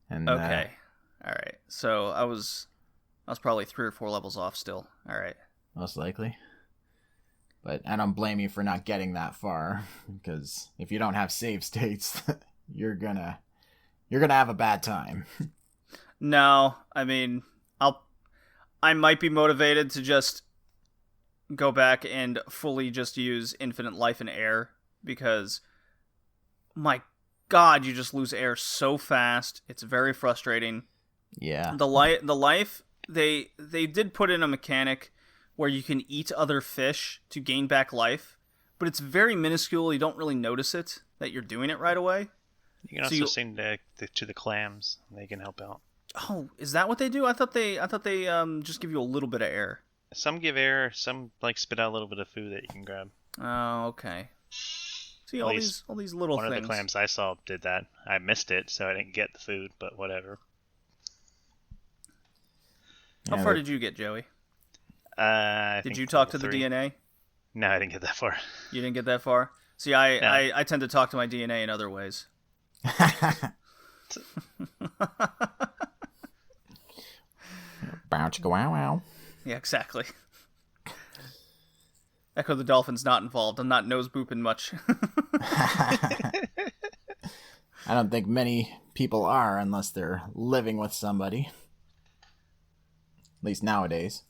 And okay. All right. So I was probably 3 or 4 levels off still. All right. Most likely. But I don't blame you for not getting that far, because if you don't have save states, you're gonna have a bad time. No, I mean, I might be motivated to just go back and fully just use infinite life and air, because my God, you just lose air so fast. It's very frustrating. Yeah. The life they did put in a mechanic where you can eat other fish to gain back life, but it's very minuscule. You don't really notice it that you're doing it right away. You can also sing to the clams. They can help out. Oh, is that what they do? I thought they just give you a little bit of air. Some give air. Some spit out a little bit of food that you can grab. Oh, okay. See, all these little things. One of the clams I saw did that. I missed it, so I didn't get the food, but whatever. How far did you get, Joey? Did you talk to the DNA? No, I didn't get that far. You didn't get that far? See, I tend to talk to my DNA in other ways. Bow chicka wow wow. Yeah, exactly. Ecco the Dolphin's not involved. I'm not nose booping much. I don't think many people are, unless they're living with somebody. At least nowadays.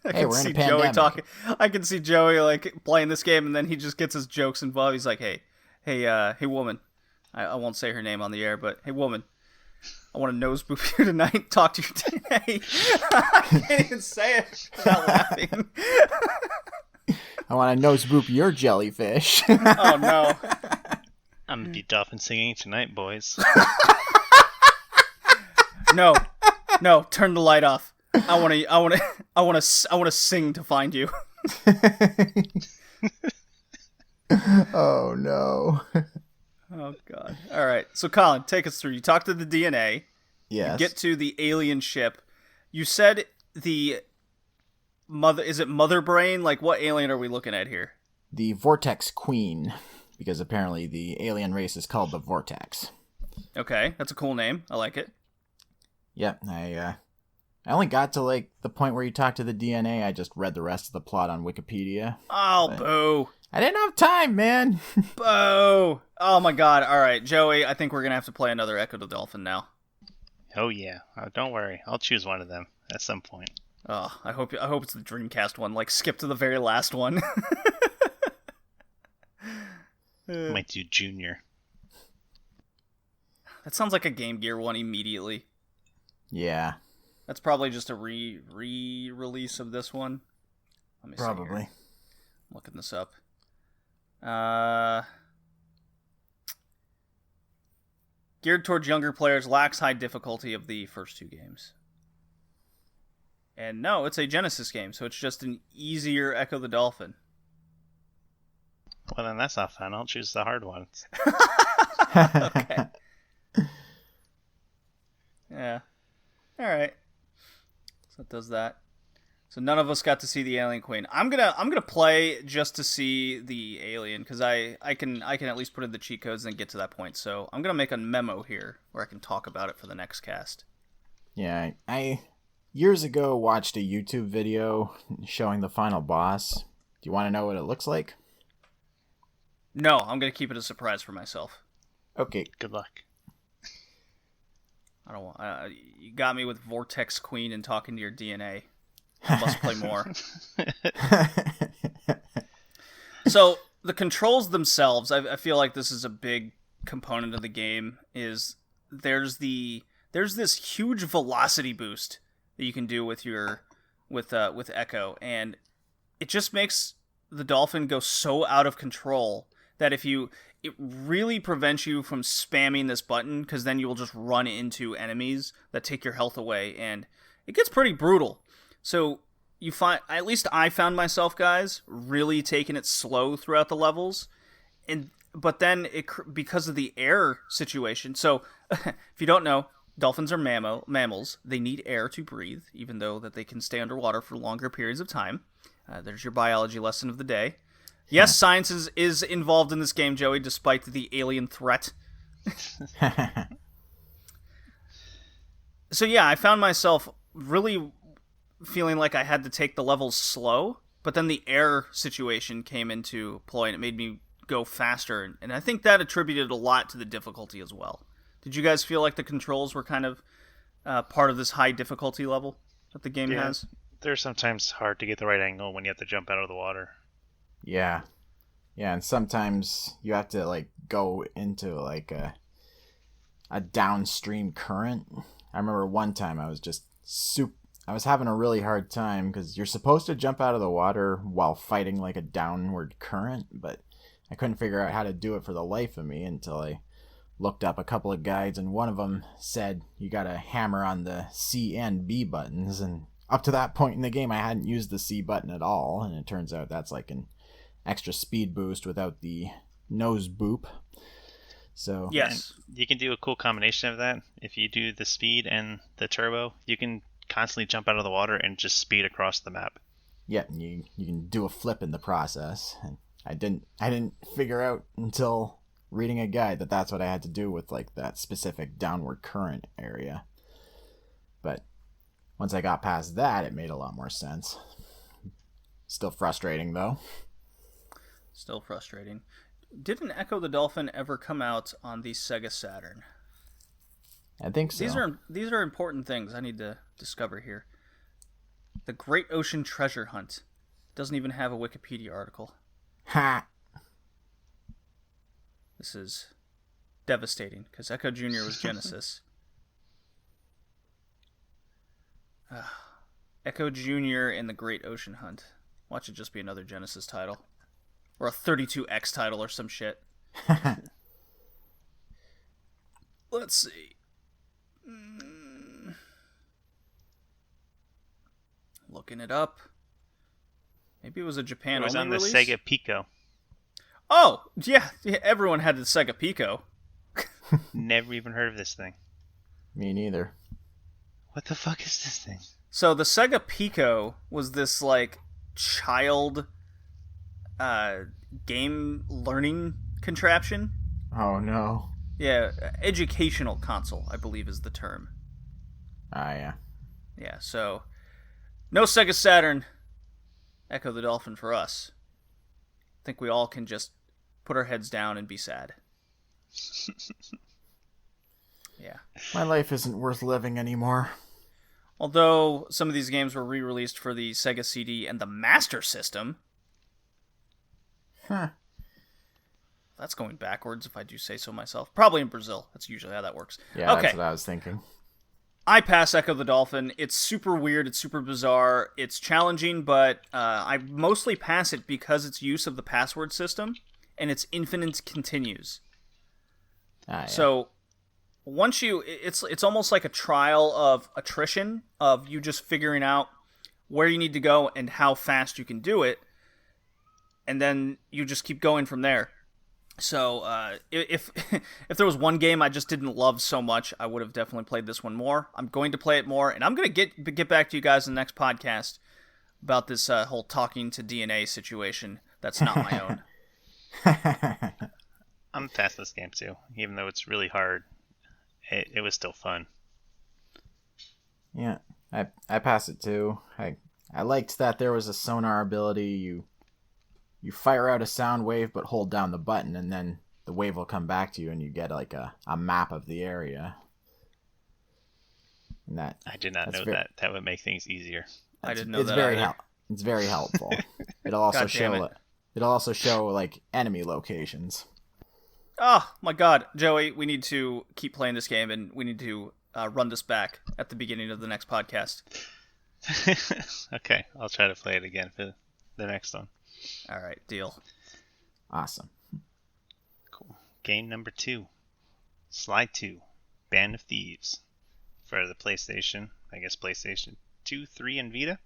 Hey, we're in a pandemic. I can see Joey like playing this game, and then he just gets his jokes involved. He's like, "Hey, woman." I won't say her name on the air, but hey, woman. I want to nose boop you tonight. Talk to your DNA. I can't even say it without laughing. I want to nose boop your jellyfish. Oh no. I'm gonna be dolphin singing tonight, boys. No, turn the light off. I want to sing to find you. Oh no. Oh god. All right. So Colin, take us through. You talk to the DNA. Yes. You get to the alien ship. You said the mother. Is it Mother Brain? Like, what alien are we looking at here? The Vortex Queen, because apparently the alien race is called the Vortex. Okay, that's a cool name. I like it. Yep. I only got to like the point where you talk to the DNA. I just read the rest of the plot on Wikipedia. Oh, boo. I didn't have time, man. Boo. Oh my god. All right, Joey, I think we're going to have to play another Ecco the Dolphin now. Oh yeah. Don't worry. I'll choose one of them at some point. Oh, I hope it's the Dreamcast one. Like, skip to the very last one. I might do Junior. That sounds like a Game Gear one immediately. Yeah. That's probably just a re-release of this one. Let me see Probably. here. I'm looking this up. Geared towards younger players, lacks high difficulty of the first two games. And no, it's a Genesis game, so it's just an easier Ecco the Dolphin. Well, then that's not fun. I'll choose the hard ones. Okay. Yeah. Alright. So it does that. So none of us got to see the Alien Queen. I'm gonna play just to see the alien, because I can at least put in the cheat codes and get to that point. So I'm gonna make a memo here where I can talk about it for the next cast. Yeah, I years ago watched a YouTube video showing the final boss. Do you want to know what it looks like? No, I'm gonna keep it a surprise for myself. Okay. Good luck. I don't want. You got me with Vortex Queen and talking to your DNA. I must play more. So the controls themselves, I feel like this is a big component of the game. Is there's this huge velocity boost that you can do with Echo, and it just makes the Dolphin go so out of control that it really prevents you from spamming this button, because then you will just run into enemies that take your health away, and it gets pretty brutal. So you find, at least I found myself, guys, really taking it slow throughout the levels, but then because of the air situation. So if you don't know, dolphins are mammals. They need air to breathe, even though that they can stay underwater for longer periods of time. There's your biology lesson of the day. Yes, science is involved in this game, Joey, despite the alien threat. So yeah, I found myself really feeling like I had to take the levels slow, but then the air situation came into play and it made me go faster, and I think that attributed a lot to the difficulty as well. Did you guys feel like the controls were kind of part of this high difficulty level that the game has? They're sometimes hard to get the right angle when you have to jump out of the water. Yeah. Yeah, and sometimes you have to like go into like a downstream current. I remember one time I was having a really hard time, because you're supposed to jump out of the water while fighting like a downward current, but I couldn't figure out how to do it for the life of me until I looked up a couple of guides, and one of them said you gotta hammer on the C and B buttons, and up to that point in the game I hadn't used the C button at all, and it turns out that's like an extra speed boost without the nose boop. So yes, and you can do a cool combination of that. If you do the speed and the turbo, you can constantly jump out of the water and just speed across the map. Yeah, and you can do a flip in the process. And I didn't figure out until reading a guide that that's what I had to do with like that specific downward current area. But once I got past that, it made a lot more sense. Still frustrating though. Still frustrating. Didn't Ecco the Dolphin ever come out on the Sega Saturn? I think so. These are important things I need to discover here. The Great Ocean Treasure Hunt doesn't even have a Wikipedia article. Ha! This is devastating, because Echo Jr. was Genesis. Echo Jr. and the Great Ocean Hunt. Watch it just be another Genesis title. Or a 32X title or some shit. Let's see. Looking it up. Maybe it was a Japan It was only on the release? Sega Pico. Oh, yeah, everyone had the Sega Pico. Never even heard of this thing. Me neither. What the fuck is this thing? So the Sega Pico was this like child game learning contraption. Oh no. Yeah, educational console, I believe is the term. Ah, yeah. Yeah, so no Sega Saturn. Ecco the Dolphin for us. I think we all can just put our heads down and be sad. Yeah. My life isn't worth living anymore. Although some of these games were re-released for the Sega CD and the Master System. Huh. That's going backwards, if I do say so myself. Probably in Brazil. That's usually how that works. Yeah, okay. That's what I was thinking. I pass Ecco the Dolphin. It's super weird. It's super bizarre. It's challenging, but I mostly pass it because its use of the password system and its infinite continues. Ah, yeah. So once it's almost like a trial of attrition, of you just figuring out where you need to go and how fast you can do it, and then you just keep going from there. So if if there was one game I just didn't love so much, I would have definitely played this one more. I'm going to play it more, and I'm going to get back to you guys in the next podcast about this whole talking to DNA situation that's not my own. I'm past this game too, even though it's really hard. It was still fun. Yeah, I pass it too. I liked that there was a sonar ability. You fire out a sound wave, but hold down the button, and then the wave will come back to you, and you get like a map of the area. And I did not know that. That would make things easier. I didn't know it's that very either. It's very helpful. It'll also God damn show it. it'll also show like enemy locations. Oh my god, Joey, we need to keep playing this game, and we need to run this back at the beginning of the next podcast. Okay, I'll try to play it again for the next one. All right, deal. Awesome. Cool. Game number 2. Slide 2. Band of Thieves. For the PlayStation. I guess PlayStation 2, 3, and Vita.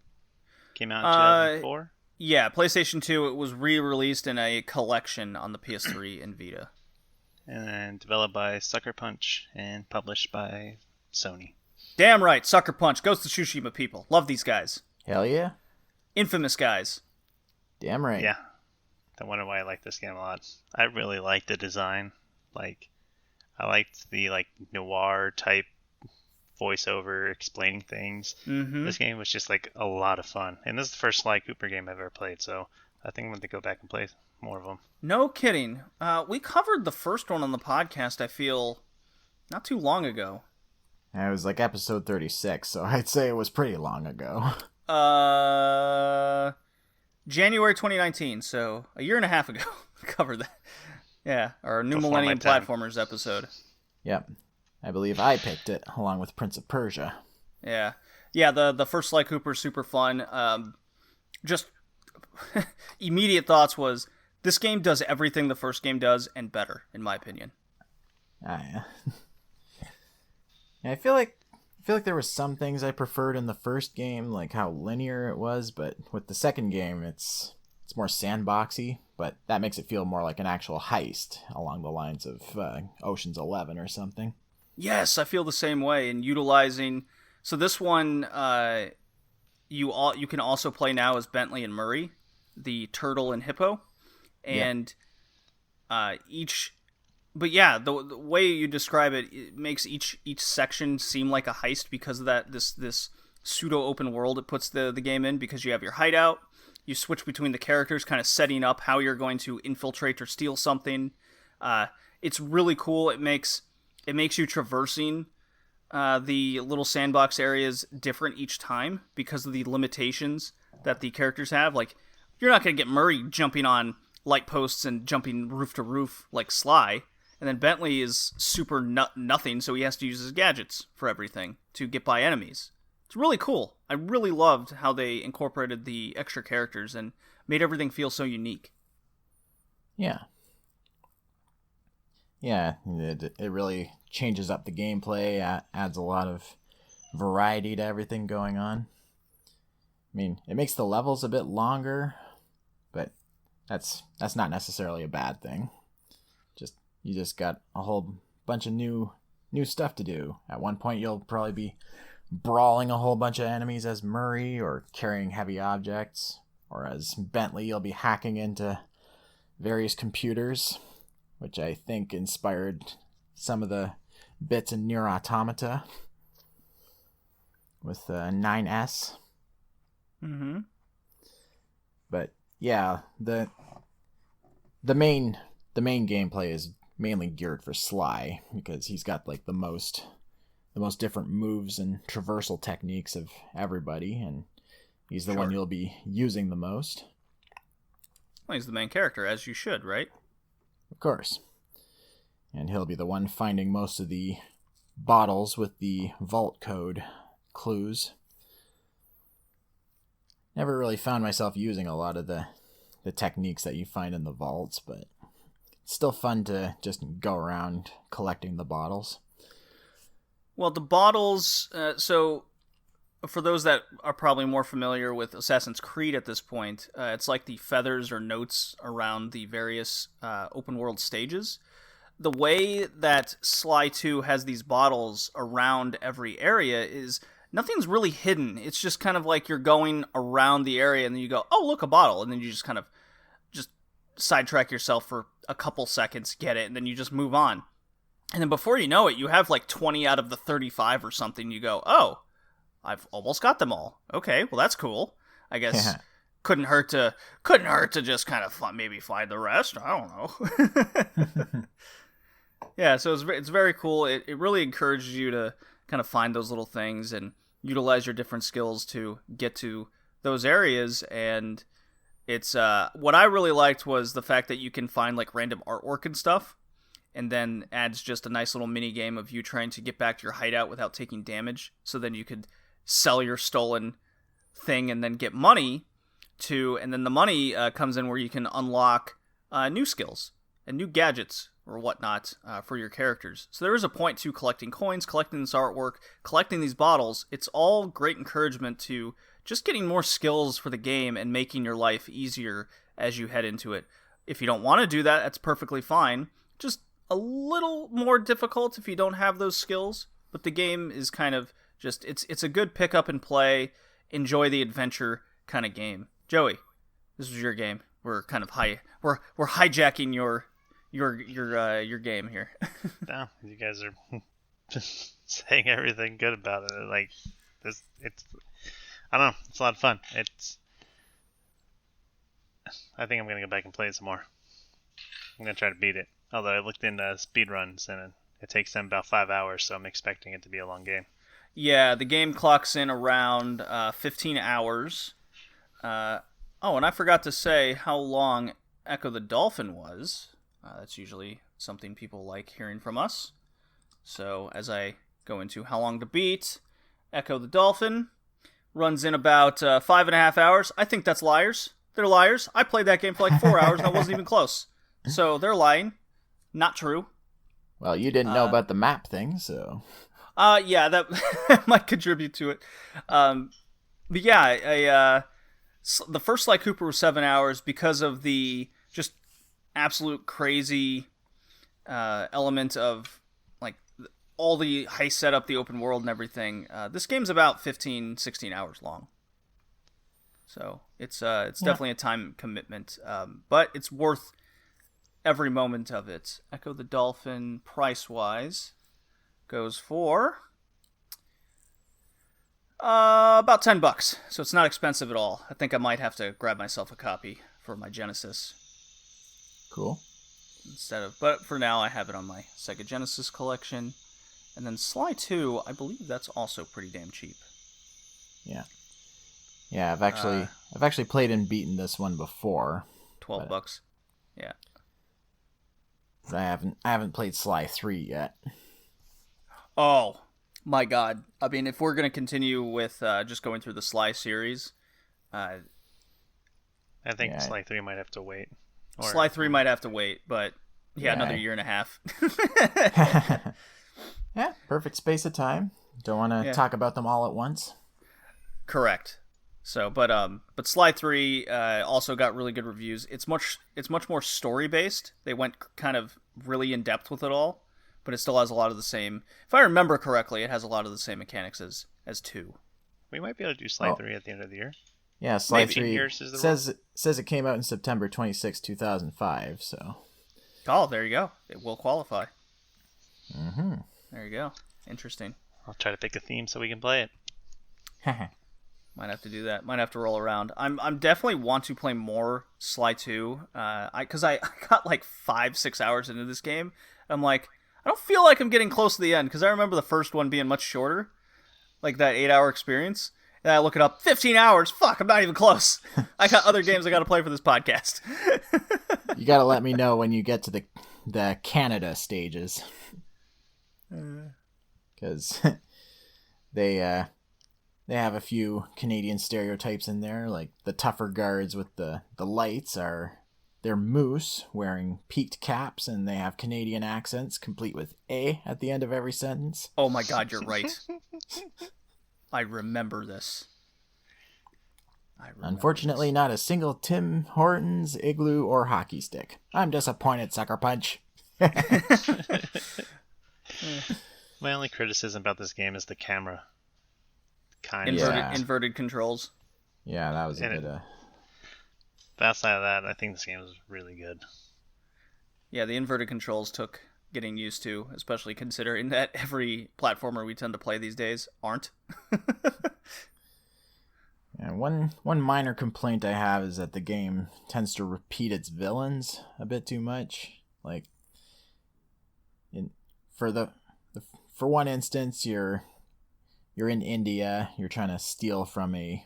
Came out in 2004. Yeah, PlayStation 2, it was re-released in a collection on the PS3 and Vita. And developed by Sucker Punch and published by Sony. Damn right, Sucker Punch, Ghost of Tsushima people. Love these guys. Hell yeah. Infamous guys. Damn right. Yeah. I wonder why I like this game a lot. I really like the design. Like, I liked the noir type voiceover explaining things. Mm-hmm. This game was just a lot of fun. And this is the first Sly Cooper game I've ever played, so I think I'm going to go back and play more of them. No kidding. We covered the first one on the podcast, I feel, not too long ago. It was like episode 36, so I'd say it was pretty long ago. January 2019, so a year and a half ago. We covered that. Yeah, our New Before Millennium my time. Platformers episode. Yep. I believe I picked it, along with Prince of Persia. Yeah. Yeah, the first Sly Cooper is super fun. Just immediate thoughts was, this game does everything the first game does, and better, in my opinion. Ah, yeah. Yeah, I feel like there was some things I preferred in the first game, like how linear it was, but with the second game, it's more sandboxy, but that makes it feel more like an actual heist, along the lines of Ocean's 11 or something. Yes, I feel the same way. And utilizing, so this one, you can also play now as Bentley and Murray, the turtle and hippo, and each. But yeah, the way you describe it, it makes each section seem like a heist because of that this pseudo open world it puts the game in, because you have your hideout, you switch between the characters, kind of setting up how you're going to infiltrate or steal something. It's really cool. It makes you traversing the little sandbox areas different each time because of the limitations that the characters have. Like, you're not going to get Murray jumping on light posts and jumping roof to roof like Sly. And then Bentley is super nothing, so he has to use his gadgets for everything to get by enemies. It's really cool. I really loved how they incorporated the extra characters and made everything feel so unique. Yeah. Yeah, it really changes up the gameplay, adds a lot of variety to everything going on. I mean, it makes the levels a bit longer, but that's not necessarily a bad thing. You just got a whole bunch of new stuff to do. At one point, you'll probably be brawling a whole bunch of enemies as Murray, or carrying heavy objects, or as Bentley, you'll be hacking into various computers, which I think inspired some of the bits in Nier Automata with 9S. Mm-hmm. But yeah, the main gameplay is mainly geared for Sly, because he's got like the most different moves and traversal techniques of everybody, and he's the one you'll be using the most. Well, he's the main character, as you should, right? Of course. And he'll be the one finding most of the bottles with the vault code clues. Never really found myself using a lot of the techniques that you find in the vaults, but it's still fun to just go around collecting the bottles. Well, the bottles, so for those that are probably more familiar with Assassin's Creed at this point, it's like the feathers or notes around the various open world stages. The way that Sly 2 has these bottles around every area is nothing's really hidden. It's just kind of like you're going around the area and then you go, oh, look, a bottle. And then you just kind of just sidetrack yourself for a couple seconds, get it, and then you just move on. And then before you know it, you have like 20 out of the 35 or something. You go, oh, I've almost got them all. Okay, well, that's cool. I guess couldn't hurt to just kind of maybe find the rest. I don't know. Yeah, so it's very cool. It really encourages you to kind of find those little things and utilize your different skills to get to those areas. And it's what I really liked was the fact that you can find like random artwork and stuff, and then adds just a nice little mini game of you trying to get back to your hideout without taking damage. So then you could sell your stolen thing and then get money and then the money comes in where you can unlock new skills and new gadgets or whatnot for your characters. So there is a point to collecting coins, collecting this artwork, collecting these bottles. It's all great encouragement to just getting more skills for the game and making your life easier as you head into it. If you don't want to do that, that's perfectly fine. Just a little more difficult if you don't have those skills, but the game is kind of just it's a good pick up and play, enjoy the adventure kind of game. Joey, this was your game. We're kind of we're hijacking your game here. No, you guys are just saying everything good about it. Like this, I don't know, it's a lot of fun. I think I'm gonna go back and play it some more. I'm gonna try to beat it. Although I looked into speedruns and it takes them about 5 hours, so I'm expecting it to be a long game. Yeah, the game clocks in around 15 hours. And I forgot to say how long Ecco the Dolphin was. That's usually something people like hearing from us. So as I go into how long to beat, Ecco the Dolphin runs in about 5.5 hours. I think that's liars. They're liars. I played that game for like 4 hours and I wasn't even close. So they're lying. Not true. Well, you didn't know about the map thing, so... Yeah, that might contribute to it. But yeah, the first Sly Cooper was 7 hours because of the just absolute crazy element of like all the heist setup, the open world and everything. This game's about 15, 16 hours long. So it's definitely a time commitment, but it's worth every moment of it. Ecco the Dolphin, price-wise, goes for about $10, so it's not expensive at all. I think I might have to grab myself a copy for my Genesis. Cool. But for now, I have it on my Sega Genesis collection. And then Sly 2, I believe that's also pretty damn cheap. Yeah. Yeah, I've actually played and beaten this one before. $12. Yeah. I haven't played Sly 3 yet. Oh, My God. I mean, if we're going to continue with just going through the Sly series, I think Yeah. Sly 3 might have to wait. Or, Sly 3 might have to wait, but Yeah. another year and a half. Yeah, perfect space of time. Don't want to talk about them all at once. Correct. So, but Sly 3 also got really good reviews. It's much more story based. They went kind of really in depth with it all, but it still has a lot of the same. If I remember correctly, it has a lot of the same mechanics as 2. We might be able to do Sly 3 at the end of the year. Yeah, Sly Maybe 3 years is the says it came out in September 26, 2005, so... Oh, there you go. It will qualify. Mm-hmm. There you go. Interesting. I'll try to pick a theme so we can play it. Might have to do that. Might have to roll around. I'm definitely want to play more Sly 2. Because I got like 5-6 hours into this game. I'm like, I don't feel like I'm getting close to the end, because I remember the first one being much shorter, like that 8-hour experience. And I look it up, 15 hours. Fuck, I'm not even close. I got other games I got to play for this podcast. You got to let me know when you get to the Canada stages, because they have a few Canadian stereotypes in there, like the tougher guards with the lights they're moose wearing peaked caps, and they have Canadian accents complete with A at the end of every sentence. Oh my God, you're right. I remember this. Unfortunately, not a single Tim Hortons, Igloo, or hockey stick. I'm disappointed, Sucker Punch. My only criticism about this game is the camera. Inverted controls. Yeah, that was a bit But outside of that, I think this game is really good. Yeah, the inverted controls took getting used to, especially considering that every platformer we tend to play these days aren't. And one minor complaint I have is that the game tends to repeat its villains a bit too much. Like, for one instance, you're in India, you're trying to steal from a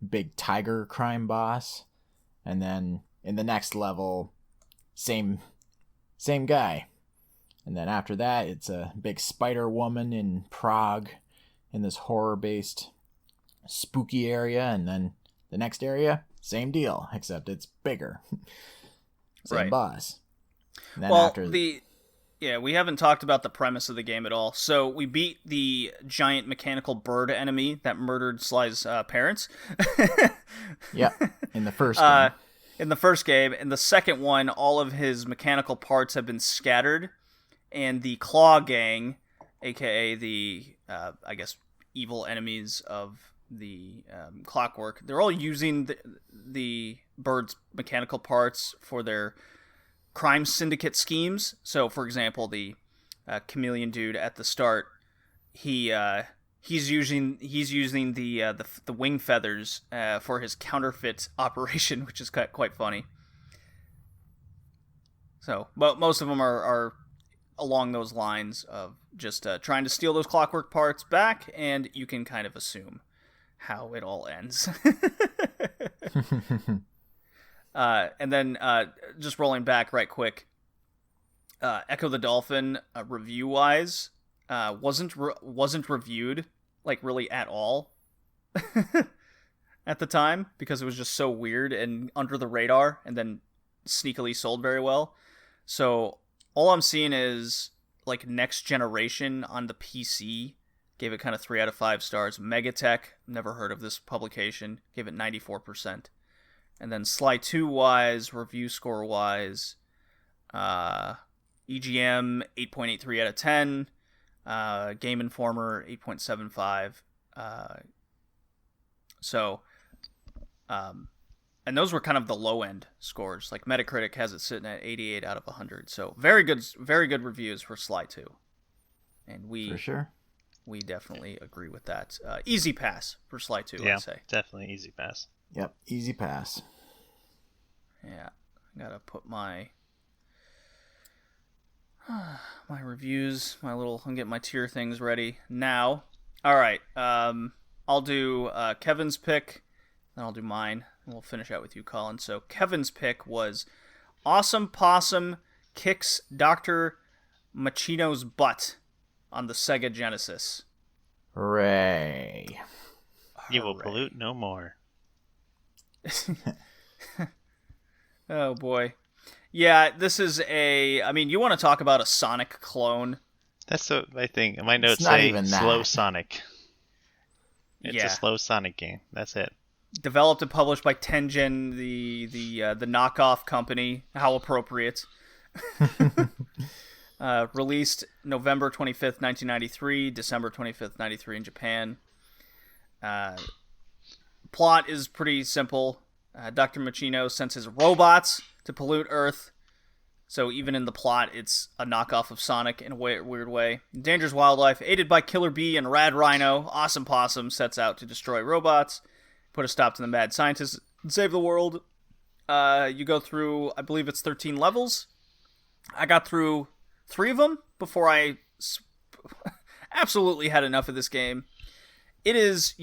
big tiger crime boss, and then in the next level, same guy. And then after that, it's a big spider woman in Prague in this horror-based spooky area, and then the next area, same deal, except it's bigger. Same boss. And then we haven't talked about the premise of the game at all. So we beat the giant mechanical bird enemy that murdered Sly's parents. Yeah, in the first game. In the first game. In the second one, all of his mechanical parts have been scattered, and the Claw Gang, aka the, I guess, evil enemies of the Clockwork, they're all using the bird's mechanical parts for their crime syndicate schemes. So, for example, the chameleon dude at the start, he's using the wing feathers for his counterfeit operation, which is quite funny. So, but most of them are along those lines of just trying to steal those Clockwork parts back, and you can kind of assume how it all ends. And then just rolling back right quick, Ecco the Dolphin, review-wise, wasn't reviewed like really at all at the time, because it was just so weird and under the radar, and then sneakily sold very well. So all I'm seeing is like Next Generation on the PC gave it kind of 3 out of 5 stars. Megatech, never heard of this publication, gave it 94%. And then Sly 2 wise, review score wise, EGM 8.83 out of 10, Game Informer 8.75. And those were kind of the low end scores. Like Metacritic has it sitting at 88 out of 100. So very good reviews for Sly 2. And for sure. We definitely agree with that. Easy pass for Sly 2, yeah, I'd say. Definitely easy pass. Yep, easy pass. Yeah, I gotta put my reviews, I'm getting my tier things ready now. All right, I'll do Kevin's pick, then I'll do mine, and we'll finish out with you, Colin. So Kevin's pick was Awesome Possum Kicks Dr. Machino's Butt on the Sega Genesis. Hooray. You will pollute no more. Oh, boy. Yeah, this is you want to talk about a Sonic clone? That's what I think. My notes not say even slow that. Sonic. It's a slow Sonic game. That's it. Developed and published by Tengen, the knockoff company. How appropriate. Released November 25th, 1993, December 25th, 93 in Japan. Plot is pretty simple. Dr. Machino sends his robots to pollute Earth. So even in the plot, it's a knockoff of Sonic in a weird way. Endangers wildlife, aided by Killer Bee and Rad Rhino. Awesome Possum sets out to destroy robots, put a stop to the mad scientists, and save the world. You go through, I believe it's 13 levels. I got through 3 of them before I absolutely had enough of this game. It is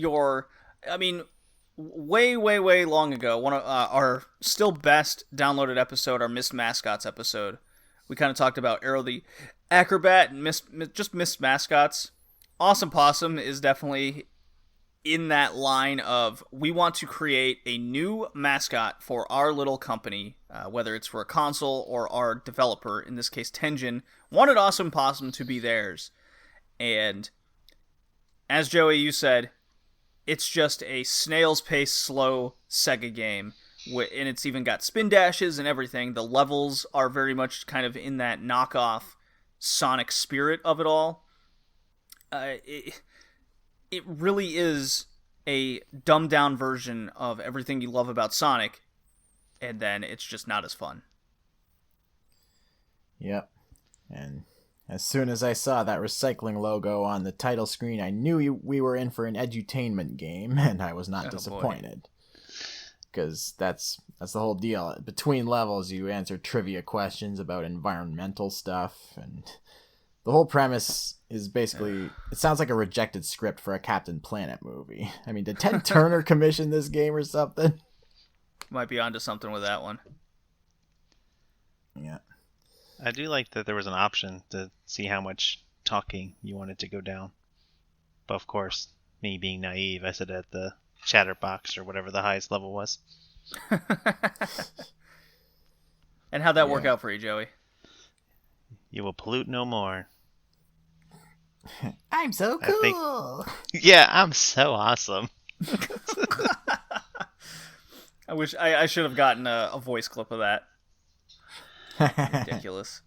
way long ago, one of our still best downloaded episode, our Missed Mascots episode, we kind of talked about Arrow the Acrobat and missed mascots. Awesome Possum is definitely in that line of, we want to create a new mascot for our little company, whether it's for a console or our developer, in this case Tengen, wanted Awesome Possum to be theirs. And as Joey, you said, it's just a snail's pace, slow Sega game, and it's even got spin dashes and everything. The levels are very much kind of in that knockoff Sonic spirit of it all. It really is a dumbed down version of everything you love about Sonic, and then it's just not as fun. Yep. And as soon as I saw that recycling logo on the title screen, I knew we were in for an edutainment game, and I was not disappointed. Because that's the whole deal. Between levels, you answer trivia questions about environmental stuff, and the whole premise is basically, it sounds like a rejected script for a Captain Planet movie. I mean, did Ted Turner commission this game or something? Might be onto something with that one. Yeah. I do like that there was an option to see how much talking you wanted to go down. But of course, me being naive, I said at the chatterbox or whatever the highest level was. And how'd that work out for you, Joey? You will pollute no more. I'm so cool. Yeah, I'm so awesome. I wish I should have gotten a voice clip of that. Ridiculous.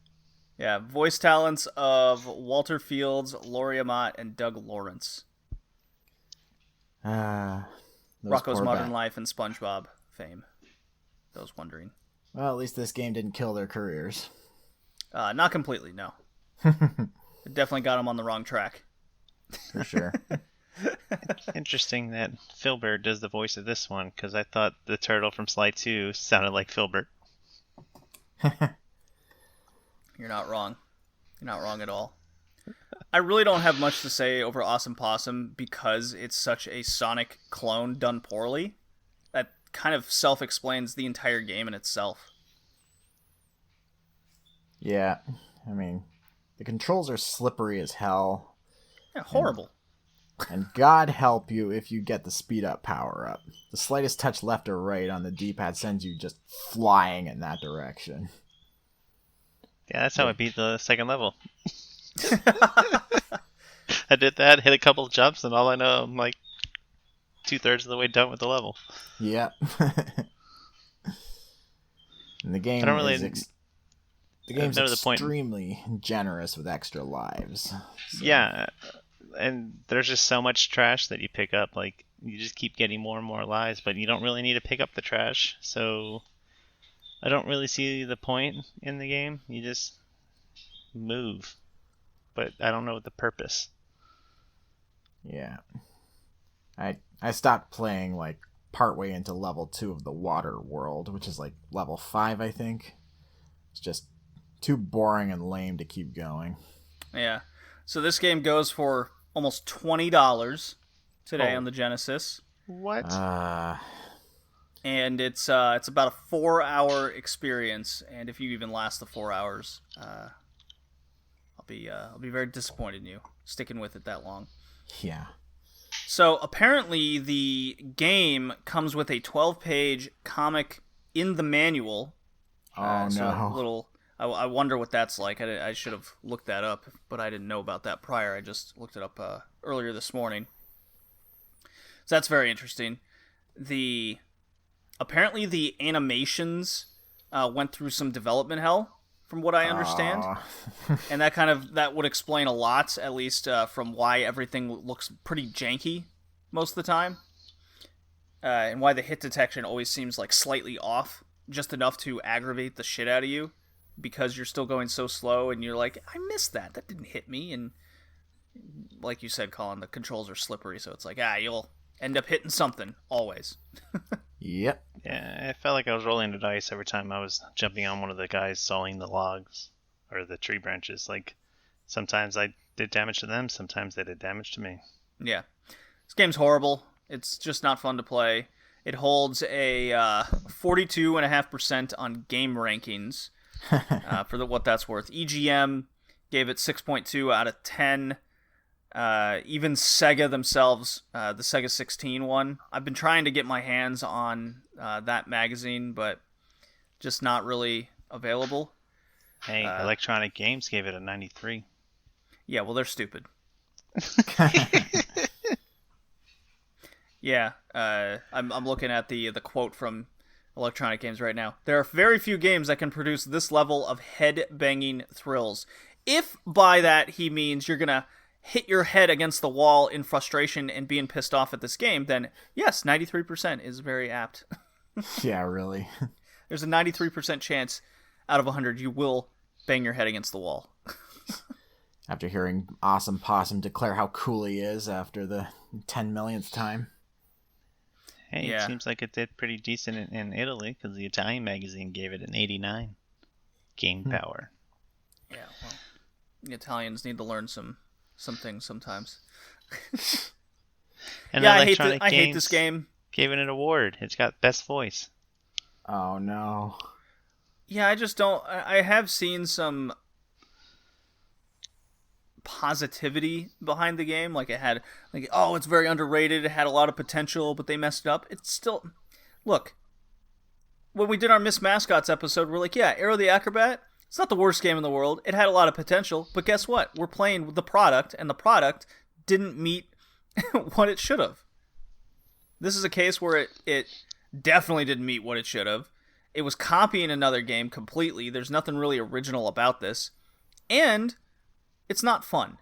Yeah, voice talents of Walter Fields, Laurie Amat, and Doug Lawrence. Rocko's Modern Life and SpongeBob fame. Those wondering. Well, at least this game didn't kill their careers. Not completely, no. It definitely got them on the wrong track. For sure. It's interesting that Filbert does the voice of this one, because I thought the turtle from Sly 2 sounded like Filbert. You're not wrong. You're not wrong at all. I really don't have much to say over Awesome Possum because it's such a Sonic clone done poorly. That kind of self-explains the entire game in itself. Yeah, I mean, the controls are slippery as hell. Yeah, horrible. And God help you if you get the speed up power up. The slightest touch left or right on the D-pad sends you just flying in that direction. Yeah, that's how I beat the second level. I did that, hit a couple of jumps, and all I know, I'm like 2/3 of the way done with the level. Yep. And the game I don't really... the game's extremely generous with extra lives. So. Yeah, and there's just so much trash that you pick up. Like, you just keep getting more and more lives, but you don't really need to pick up the trash. So I don't really see the point in the game. You just move, but I don't know the purpose. Yeah. I stopped playing like partway into level 2 of the water world, which is like level 5, I think. It's just too boring and lame to keep going. Yeah. So this game goes for almost $20 today on the Genesis. What? And it's about a 4-hour experience, and if you even last the 4 hours, I'll be very disappointed in you sticking with it that long. Yeah. So apparently the game comes with a 12-page comic in the manual. Oh, So no. a little. I wonder what that's like. I should have looked that up, but I didn't know about that prior. I just looked it up earlier this morning. So that's very interesting. Apparently the animations went through some development hell, from what I understand, and that would explain a lot, at least from why everything looks pretty janky most of the time, and why the hit detection always seems like slightly off, just enough to aggravate the shit out of you, because you're still going so slow, and you're like, I missed that. That didn't hit me, and like you said, Colin, the controls are slippery, so it's like, you'll end up hitting something always. Yep. Yeah, I felt like I was rolling the dice every time I was jumping on one of the guys sawing the logs or the tree branches. Like, sometimes I did damage to them, sometimes they did damage to me. Yeah. This game's horrible. It's just not fun to play. It holds a 42.5% on game rankings, for what that's worth. EGM gave it 6.2 out of 10. Even Sega themselves, the Sega 16 one, I've been trying to get my hands on that magazine, but just not really available. Hey, Electronic Games gave it a 93. Yeah, well, they're stupid. Yeah, I'm looking at the quote from Electronic Games right now. There are very few games that can produce this level of head-banging thrills. If by that he means you're gonna hit your head against the wall in frustration and being pissed off at this game, then yes, 93% is very apt. Yeah, really. There's a 93% chance out of 100 you will bang your head against the wall. After hearing Awesome Possum declare how cool he is after the 10 millionth time. Hey, Yeah. It seems like it did pretty decent in Italy, because the Italian magazine gave it an 89. Game power. Yeah, well, the Italians need to learn some things sometimes. And Yeah, Electronic I hate Games this game. gave it an award. It's got best voice. Oh, no. Yeah, I just don't. I have seen some positivity behind the game. Like, it had, like, oh, it's very underrated. It had a lot of potential, but they messed it up. It's still. Look, when we did our Miss Mascots episode, we're like, yeah, Arrow the Acrobat, it's not the worst game in the world. It had a lot of potential, but guess what? We're playing with the product, and the product didn't meet what it should have. This is a case where it definitely didn't meet what it should have. It was copying another game completely. There's nothing really original about this. And it's not fun.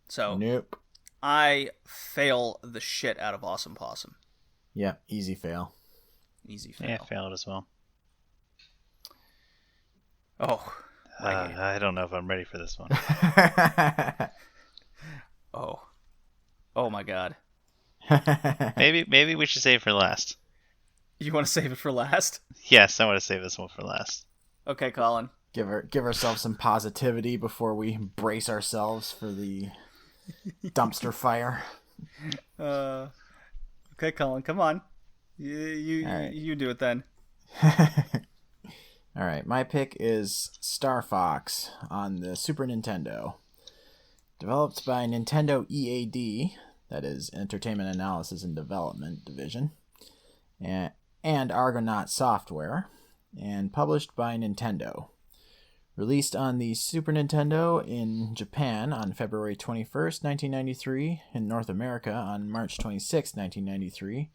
So, Nope. I fail the shit out of Awesome Possum. Yeah, easy fail. Easy fail. Yeah, failed as well. Oh. I don't know if I'm ready for this one. Oh. Oh my god. Maybe we should save it for last. You want to save it for last? Yes, I want to save this one for last. Okay, Colin. Give ourselves some positivity before we brace ourselves for the dumpster fire. Okay, Colin, come on. You right. You do it then. All right, my pick is Star Fox on the Super Nintendo. Developed by Nintendo EAD, that is Entertainment Analysis and Development Division, and Argonaut Software, and published by Nintendo. Released on the Super Nintendo in Japan on February 21st, 1993, in North America on March 26, 1993,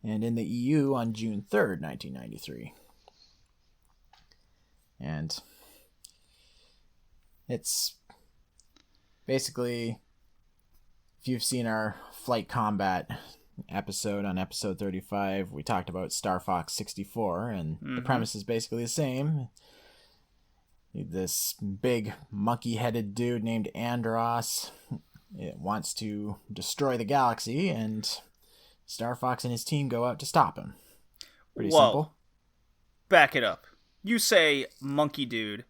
and in the EU on June 3rd, 1993. And it's basically, if you've seen our Flight Combat episode on episode 35, we talked about Star Fox 64, and the premise is basically the same. This big monkey-headed dude named Andros wants to destroy the galaxy, and Star Fox and his team go out to stop him. Pretty simple. Back it up. You say monkey dude.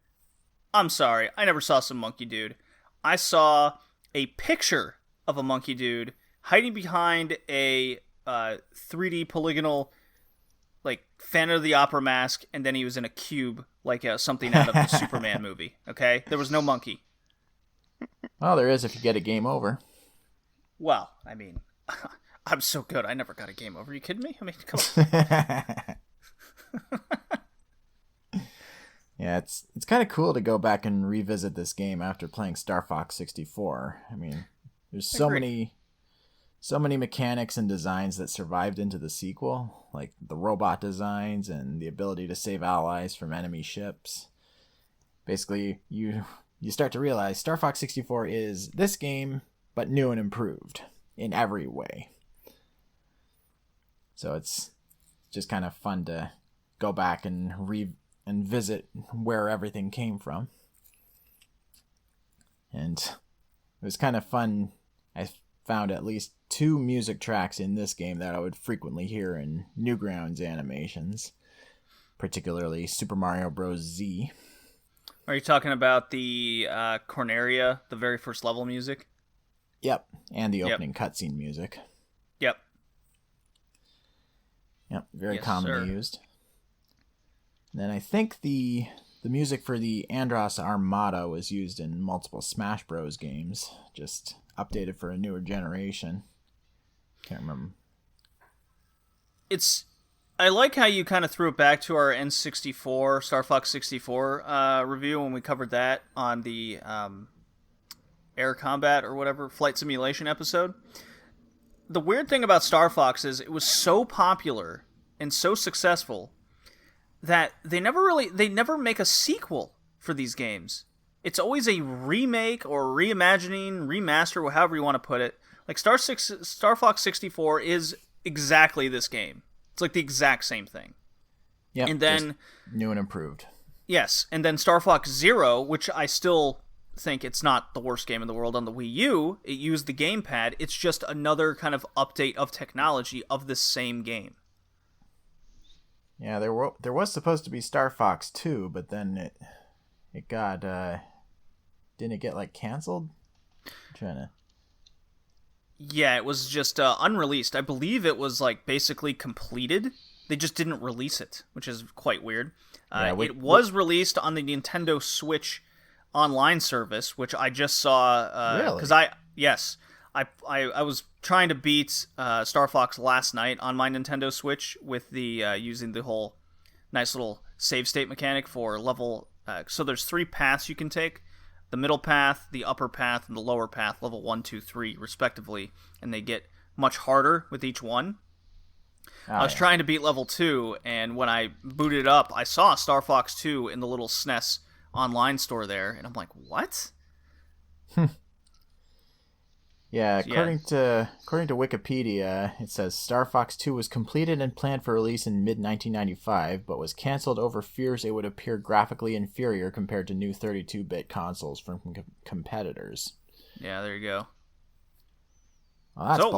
I'm sorry, I never saw some monkey dude. I saw a picture of a monkey dude hiding behind a 3D polygonal, like, Phantom of the Opera mask, and then he was in a cube, like something out of the Superman movie, okay? There was no monkey. Well, there is if you get a game over. Well, I mean, I'm so good. I never got a game over. Are you kidding me? I mean, come on. Yeah, it's kind of cool to go back and revisit this game after playing Star Fox 64. I mean, there's so many mechanics and designs that survived into the sequel, like the robot designs and the ability to save allies from enemy ships. Basically, you start to realize Star Fox 64 is this game, but new and improved in every way. So it's just kind of fun to go back and visit where everything came from. And it was kind of fun. I found at least 2 music tracks in this game that I would frequently hear in Newgrounds animations, particularly Super Mario Bros. Z. Are you talking about the Corneria, the very first level music? Yep, and the opening cutscene music. Yep. Yep, very commonly used. And then I think the music for the Andros Armada was used in multiple Smash Bros. Games, just updated for a newer generation. Can't remember. I like how you kind of threw it back to our N64, Star Fox 64 review when we covered that on the Air Combat or whatever, Flight Simulation episode. The weird thing about Star Fox is it was so popular and so successful that they never make a sequel for these games. It's always a remake or reimagining, remaster, or however you want to put it. Like Star Fox 64 is exactly this game. It's like the exact same thing. Yeah, and then new and improved. Yes, and then Star Fox Zero, which I still think it's not the worst game in the world on the Wii U. It used the gamepad. It's just another kind of update of technology of the same game. Yeah, there was supposed to be Star Fox 2, but then it got didn't it get like canceled? I'm trying to. Yeah, it was just unreleased. I believe it was like basically completed. They just didn't release it, which is quite weird. It was released on the Nintendo Switch online service, which I just saw. Really? Because I was trying to beat Star Fox last night on my Nintendo Switch with the using the whole nice little save state mechanic for level. So there's 3 paths you can take: the middle path, the upper path, and the lower path, level 1, 2, 3, respectively, and they get much harder with each one. I was trying to beat level 2, and when I booted it up, I saw Star Fox 2 in the little SNES online store there, and I'm like, what? Yeah, according to Wikipedia, it says Star Fox 2 was completed and planned for release in mid-1995, but was canceled over fears it would appear graphically inferior compared to new 32-bit consoles from competitors. Yeah, there you go. Well, that's so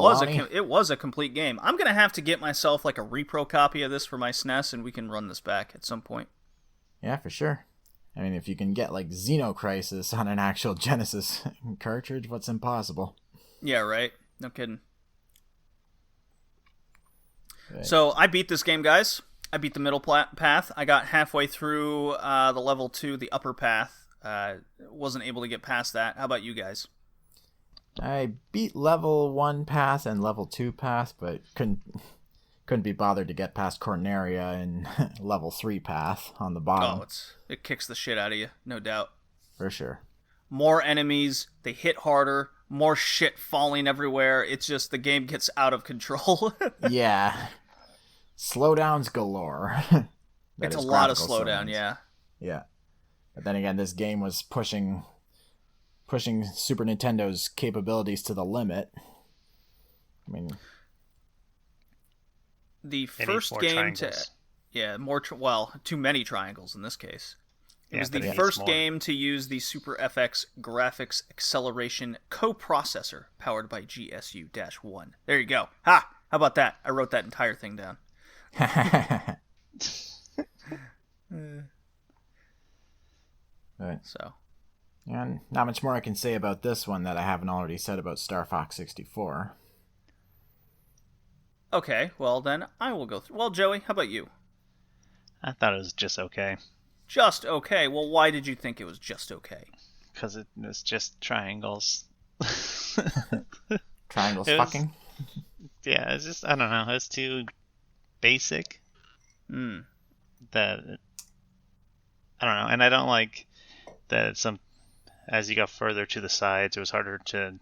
it was a complete game. I'm going to have to get myself like a repro copy of this for my SNES, and we can run this back at some point. Yeah, for sure. I mean, if you can get like Xenocrisis on an actual Genesis cartridge, what's impossible? Yeah, right. No kidding. Right. So I beat this game, guys. I beat the middle path. I got halfway through the level 2, the upper path. Wasn't able to get past that. How about you guys? I beat level 1 path and level 2 path, but couldn't be bothered to get past Corneria and level 3 path on the bottom. Oh, it kicks the shit out of you, no doubt. For sure. More enemies, they hit harder, more shit falling everywhere. It's just the game gets out of control. Yeah. Slowdowns galore. It's a lot of slowdown, yeah. Yeah. But then again, this game was pushing Super Nintendo's capabilities to the limit. I mean, the first game triangles. Too many triangles in this case. It was the first game to use the Super FX graphics acceleration coprocessor powered by GSU-1. There you go. Ha! How about that? I wrote that entire thing down. Right. So. And not much more I can say about this one that I haven't already said about Star Fox 64. Okay, well then I will go through. Well, Joey, how about you? I thought it was just okay. Just okay? Well, why did you think it was just okay? Because it was just triangles. Triangles It was- fucking. Yeah, it's just, I don't know. It's too basic that, I don't know. And I don't like that as you got further to the sides, it was harder to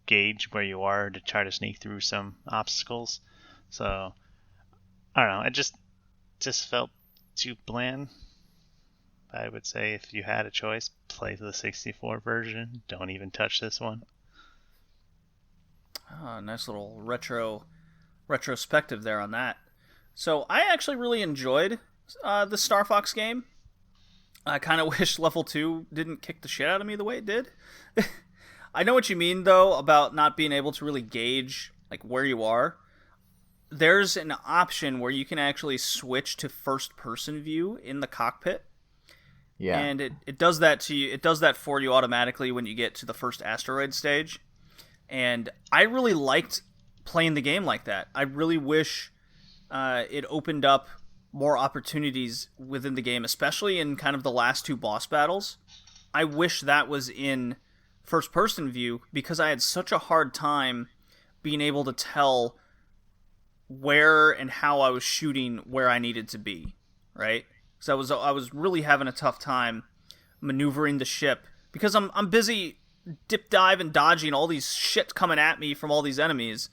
gauge where you are to try to sneak through some obstacles. So, I don't know. It just felt too bland. I would say if you had a choice, play the 64 version. Don't even touch this one. Nice little retrospective there on that. So I actually really enjoyed the Star Fox game. I kind of wish Level 2 didn't kick the shit out of me the way it did. I know what you mean, though, about not being able to really gauge like where you are. There's an option where you can actually switch to first-person view in the cockpit. Yeah. And it does that to you. It does that for you automatically when you get to the first asteroid stage. And I really liked playing the game like that. I really wish it opened up more opportunities within the game, especially in kind of the last two boss battles. I wish that was in first-person view because I had such a hard time being able to tell where and how I was shooting where I needed to be, right? So I was really having a tough time maneuvering the ship because I'm busy dip dive and dodging all these shit coming at me from all these enemies,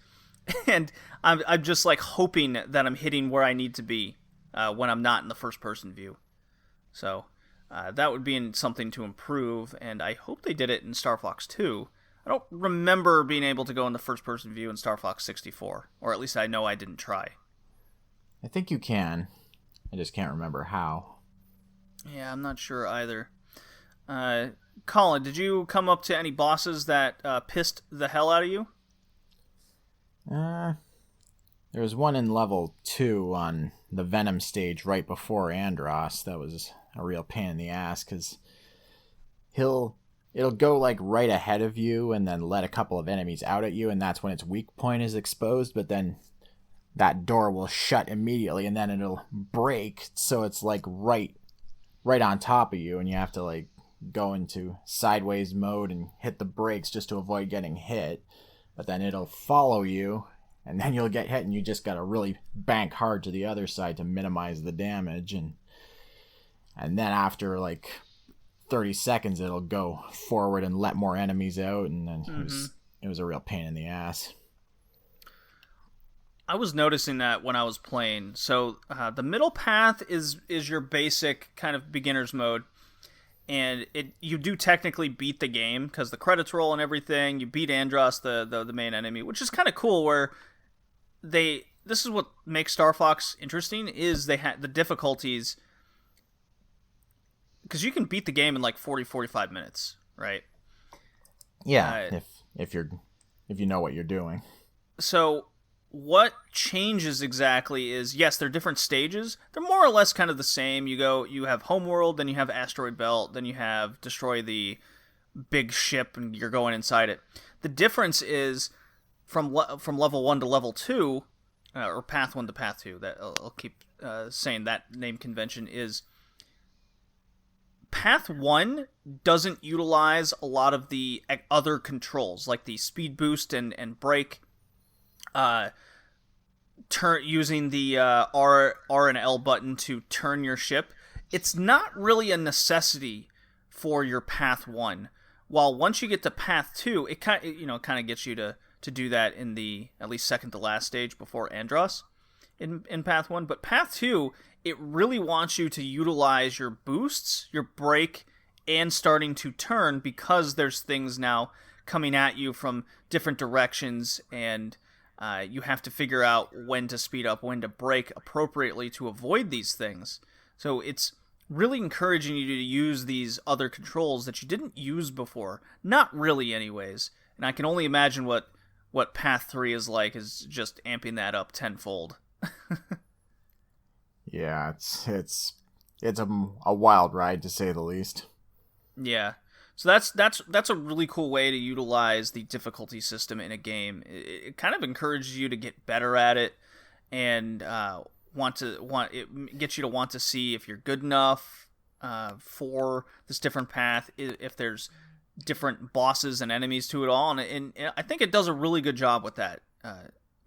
and I'm just like hoping that I'm hitting where I need to be when I'm not in the first person view. So that would be something to improve, and I hope they did it in Star Fox 2. I don't remember being able to go in the first person view in Star Fox 64, or at least I know I didn't try. I think you can. I just can't remember how. Yeah, I'm not sure either. Colin, did you come up to any bosses that pissed the hell out of you? There was one in level 2 on the Venom stage right before Andros. That was a real pain in the ass because it'll go like right ahead of you and then let a couple of enemies out at you, and that's when its weak point is exposed, but then that door will shut immediately and then it'll break, so it's like right on top of you, and you have to like go into sideways mode and hit the brakes just to avoid getting hit. But then it'll follow you, and then you'll get hit, and you just gotta really bank hard to the other side to minimize the damage, and then after like 30 seconds it'll go forward and let more enemies out, and then it was a real pain in the ass. I was noticing that when I was playing. So the middle path is your basic kind of beginner's mode, and you do technically beat the game because the credits roll and everything. You beat Andros, the main enemy, which is kind of cool. Where this is what makes Star Fox interesting is they had the difficulties, because you can beat the game in like 40-45 minutes, right? Yeah, if you know what you're doing. So what changes exactly is, yes, they're different stages. They're more or less kind of the same. You have Homeworld, then you have Asteroid Belt, then you have Destroy the big ship, and you're going inside it. The difference is from level 1 to level 2, or Path 1 to Path 2, that I'll keep saying that name convention, is Path 1 doesn't utilize a lot of the other controls, like the speed boost and brake, using the R and L button to turn your ship. It's not really a necessity for your Path 1. While once you get to Path 2, it kind of gets you to do that in the at least second to last stage before Andros in Path 1. But Path 2, it really wants you to utilize your boosts, your brake, and starting to turn, because there's things now coming at you from different directions, and you have to figure out when to speed up, when to brake appropriately to avoid these things. So it's really encouraging you to use these other controls that you didn't use before. Not really, anyways. And I can only imagine what Path 3 is like, is just amping that up tenfold. Yeah, it's a wild ride, to say the least. Yeah. So that's a really cool way to utilize the difficulty system in a game. It kind of encourages you to get better at it, and it gets you to want to see if you're good enough for this different path. If there's different bosses and enemies to it all, and I think it does a really good job with that.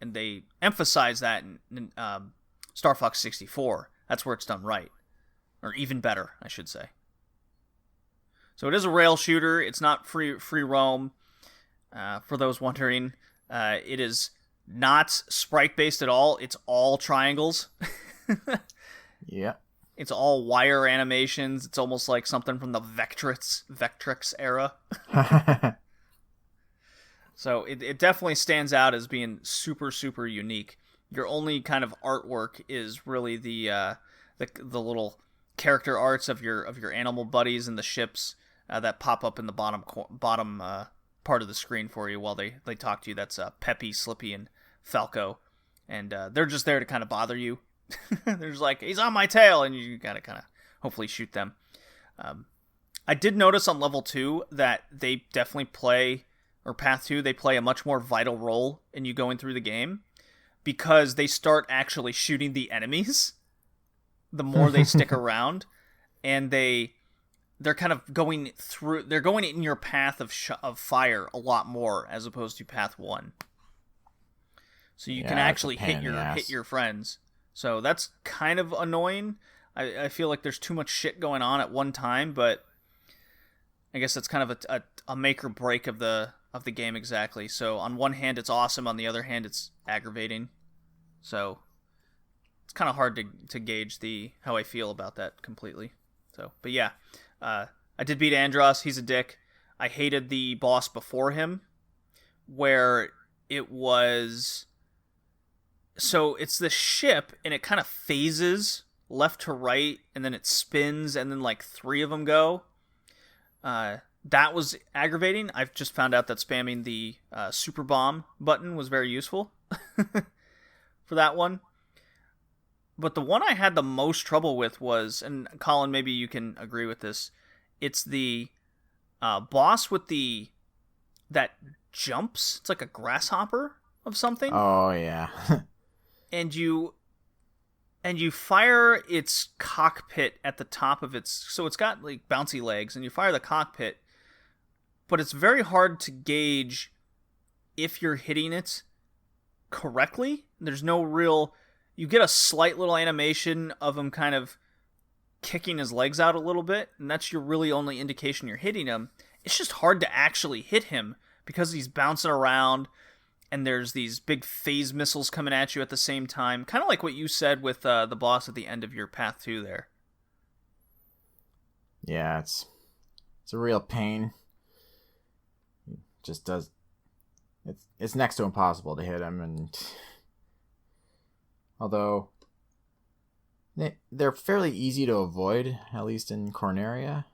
And they emphasize that in Star Fox 64. That's where it's done right, or even better, I should say. So it is a rail shooter. It's not free roam. For those wondering, it is not sprite based at all. It's all triangles. Yeah. It's all wire animations. It's almost like something from the Vectrex era. So it definitely stands out as being super, super unique. Your only kind of artwork is really the little character arts of your animal buddies and the ships that pop up in the bottom part of the screen for you while they talk to you. That's Peppy, Slippy, and Falco, and they're just there to kind of bother you. They're just like, he's on my tail, and you gotta kind of hopefully shoot them. I did notice on level 2 that they definitely play, or Path 2, they play a much more vital role in you going through the game, because they start actually shooting the enemies the more they stick around, and they're kind of going through, they're going in your path of fire a lot more as opposed to Path 1. So you can actually hit your friends. So that's kind of annoying. I feel like there's too much shit going on at one time, but I guess that's kind of a make or break of the game exactly. So on one hand it's awesome, on the other hand it's aggravating. So it's kind of hard to gauge how I feel about that completely. So, but yeah, I did beat Andros. He's a dick. I hated the boss before him, where it was. So it's the ship, and it kind of phases left to right, and then it spins, and then like 3 of them go. That was aggravating. I've just found out that spamming the super bomb button was very useful for that one. But the one I had the most trouble with was, and Colin, maybe you can agree with this, it's the boss with that jumps. It's like a grasshopper of something. Oh, yeah. And you fire its cockpit at the top of its... So it's got like bouncy legs, and you fire the cockpit, but it's very hard to gauge if you're hitting it correctly. There's no real... You get a slight little animation of him kind of kicking his legs out a little bit, and that's your really only indication you're hitting him. It's just hard to actually hit him because he's bouncing around, and there's these big phase missiles coming at you at the same time. Kind of like what you said with the boss at the end of your Path 2 there. Yeah, it's a real pain. It just does... It's next to impossible to hit him, and... Although, they're fairly easy to avoid, at least in Corneria.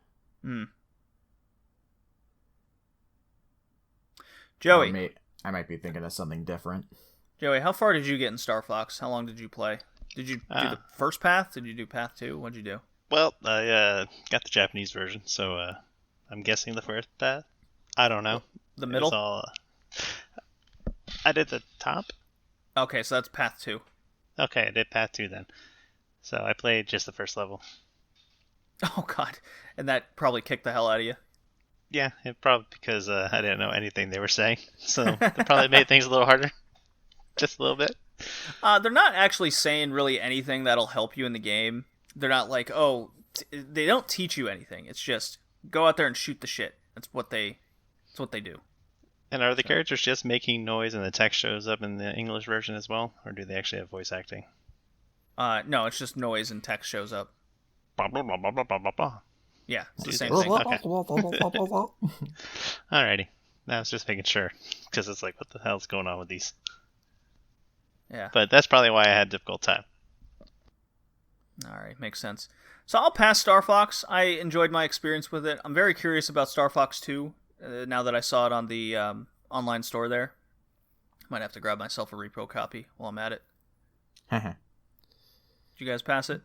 Joey. I might be thinking of something different. Joey, how far did you get in Star Fox? How long did you play? Did you do the first path? Did you do Path 2? What'd you do? Well, I got the Japanese version, so I'm guessing the first path. I don't know. The middle? I did the top. Okay, so that's Path 2. Okay, I did Path 2 then. So I played just the first level. Oh, God. And that probably kicked the hell out of you. Yeah, it probably because I didn't know anything they were saying. So it probably made things a little harder. Just a little bit. They're not actually saying really anything that'll help you in the game. They're not like, they don't teach you anything. It's just, go out there and shoot the shit. That's what they do. And are the characters just making noise and the text shows up in the English version as well? Or do they actually have voice acting? No, it's just noise and text shows up. Blah, blah, blah, blah, blah, blah, blah. Yeah, it's the same thing. Okay. Alrighty. I was just making sure. Because it's like, what the hell's going on with these? Yeah. But that's probably why I had a difficult time. Alright, makes sense. So I'll pass Star Fox. I enjoyed my experience with it. I'm very curious about Star Fox 2. Now that I saw it on the online store there. Might have to grab myself a repro copy while I'm at it. Did you guys pass it?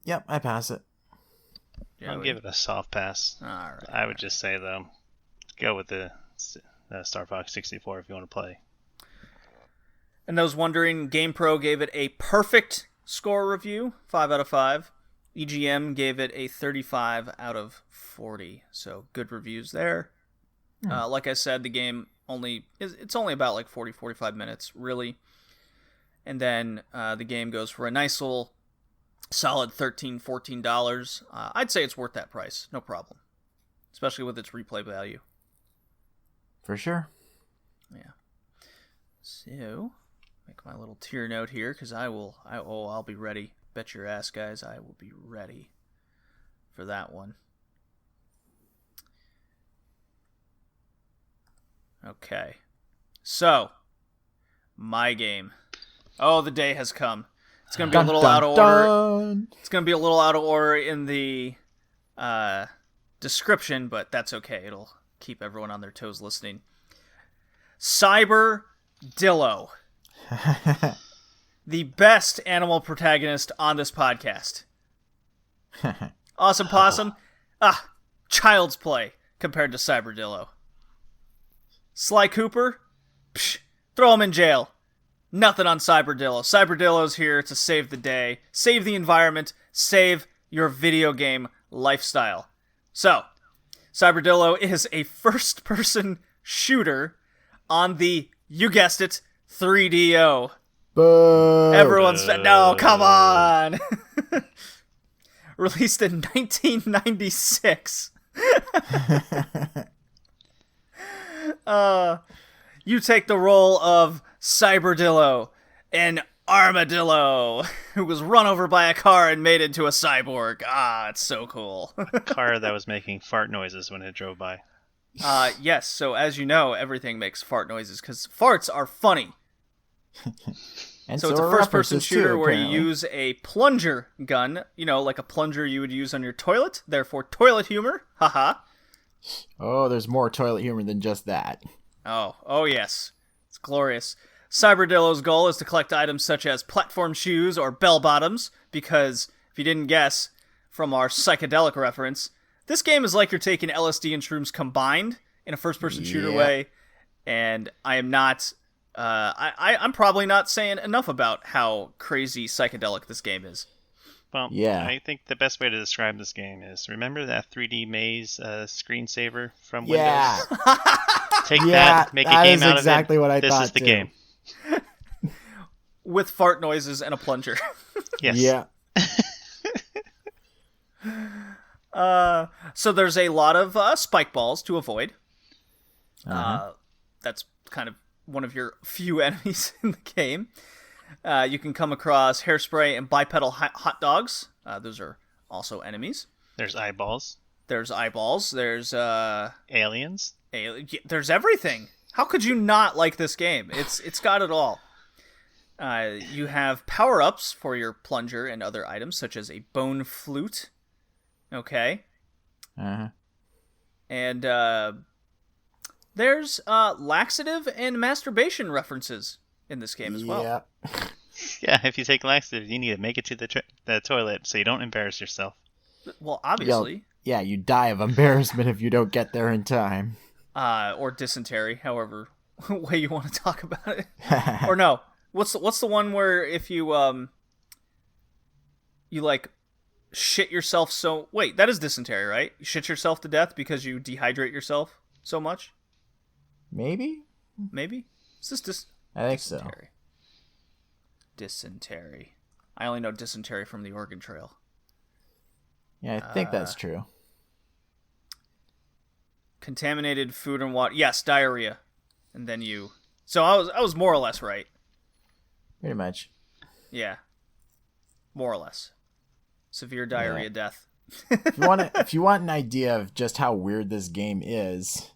Yep, I pass it. Yeah, I'll give it a soft pass. All right. I would just say, though, go with the Star Fox 64 if you want to play. And those wondering, GamePro gave it a perfect score review, 5 out of 5. EGM gave it a 35 out of 40, so good reviews there. Like I said, the game it's only about like 45 minutes, really. And then the game goes for a nice little solid $13, $14. I'd say it's worth that price, no problem. Especially with its replay value. For sure. Yeah. So, make my little tier note here, because I'll be ready. Bet your ass, guys, I will be ready for that one. Okay. So, my game. Oh, the day has come. It's going to be a little out of order. It's going to be a little out of order in the description, but that's okay. It'll keep everyone on their toes listening. Cyberdillo. The best animal protagonist on this podcast. Awesome Possum. Child's play compared to Cyberdillo. Sly Cooper. Psh, throw him in jail. Nothing on Cyberdillo. Cyberdillo's here to save the day, save the environment, save your video game lifestyle. So, Cyberdillo is a first-person shooter on the, you guessed it, 3DO. Boo. Everyone's... No, come on! Released in 1996. You take the role of Cyberdillo, an armadillo who was run over by a car and made into a cyborg. It's so cool. A car that was making fart noises when it drove by. Yes, so as you know, everything makes fart noises, because farts are funny. And so it's a first-person shooter where you use a plunger gun, like a plunger you would use on your toilet, therefore toilet humor, haha. Oh, there's more toilet humor than just that. Oh yes. It's glorious. Cyberdillo's goal is to collect items such as platform shoes or bell-bottoms, because, if you didn't guess from our psychedelic reference, this game is like you're taking LSD and shrooms combined in a first-person shooter way, and I am not... I'm probably not saying enough about how crazy psychedelic this game is. Well, yeah. I think the best way to describe this game is, remember that 3D maze screensaver from Windows? Take that, make a game out of it. Exactly what I thought. This is the game. With fart noises and a plunger. Yes. Yeah. So there's a lot of spike balls to avoid. That's kind of one of your few enemies in the game. You can come across hairspray and bipedal hot dogs. Those are also enemies. There's eyeballs. There's aliens. There's everything. How could you not like this game? It's got it all. You have power-ups for your plunger and other items, such as a bone flute. Okay. And there's laxative and masturbation references in this game as well. Yeah. Yeah, if you take laxative, you need to make it to the toilet so you don't embarrass yourself. Well, obviously. Yeah, you die of embarrassment if you don't get there in time. Or dysentery, however way you want to talk about it. Or no, what's the one where if you you like shit yourself so... Wait, that is dysentery, right? You shit yourself to death because you dehydrate yourself so much? Maybe? Is this I think dysentery? Dysentery. I only know dysentery from the Oregon Trail. Yeah, I think that's true. Contaminated food and water. Yes, diarrhea. And then you... So I was more or less right. Pretty much. Yeah. More or less. Severe diarrhea death. If you want an idea of just how weird this game is,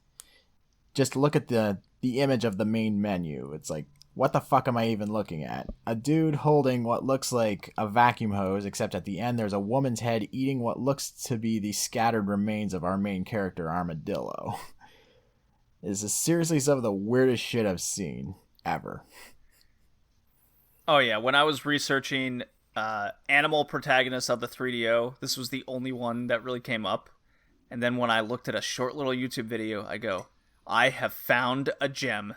just look at the image of the main menu. It's like, what the fuck am I even looking at? A dude holding what looks like a vacuum hose, except at the end there's a woman's head eating what looks to be the scattered remains of our main character, Armadillo. This is seriously some of the weirdest shit I've seen, ever. Oh yeah, when I was researching animal protagonists of the 3DO, this was the only one that really came up. And then when I looked at a short little YouTube video, I go, I have found a gem.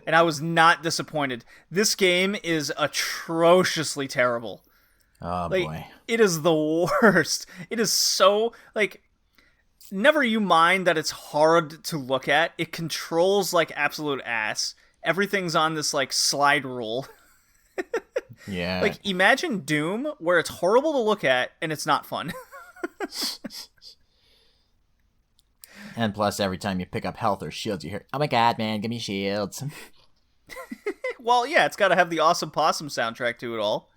And I was not disappointed. This game is atrociously terrible. Oh Like, boy. it is the worst. It is so, like, never you mind that it's hard to look at. It controls like absolute ass. Everything's on this, like, slide rule. Yeah. Like, imagine Doom, where it's horrible to look at, and it's not fun. And plus, every time you pick up health or shields, you hear, "Oh my god, man, give me shields." Well, yeah, it's got to have the awesome Possum soundtrack to it all.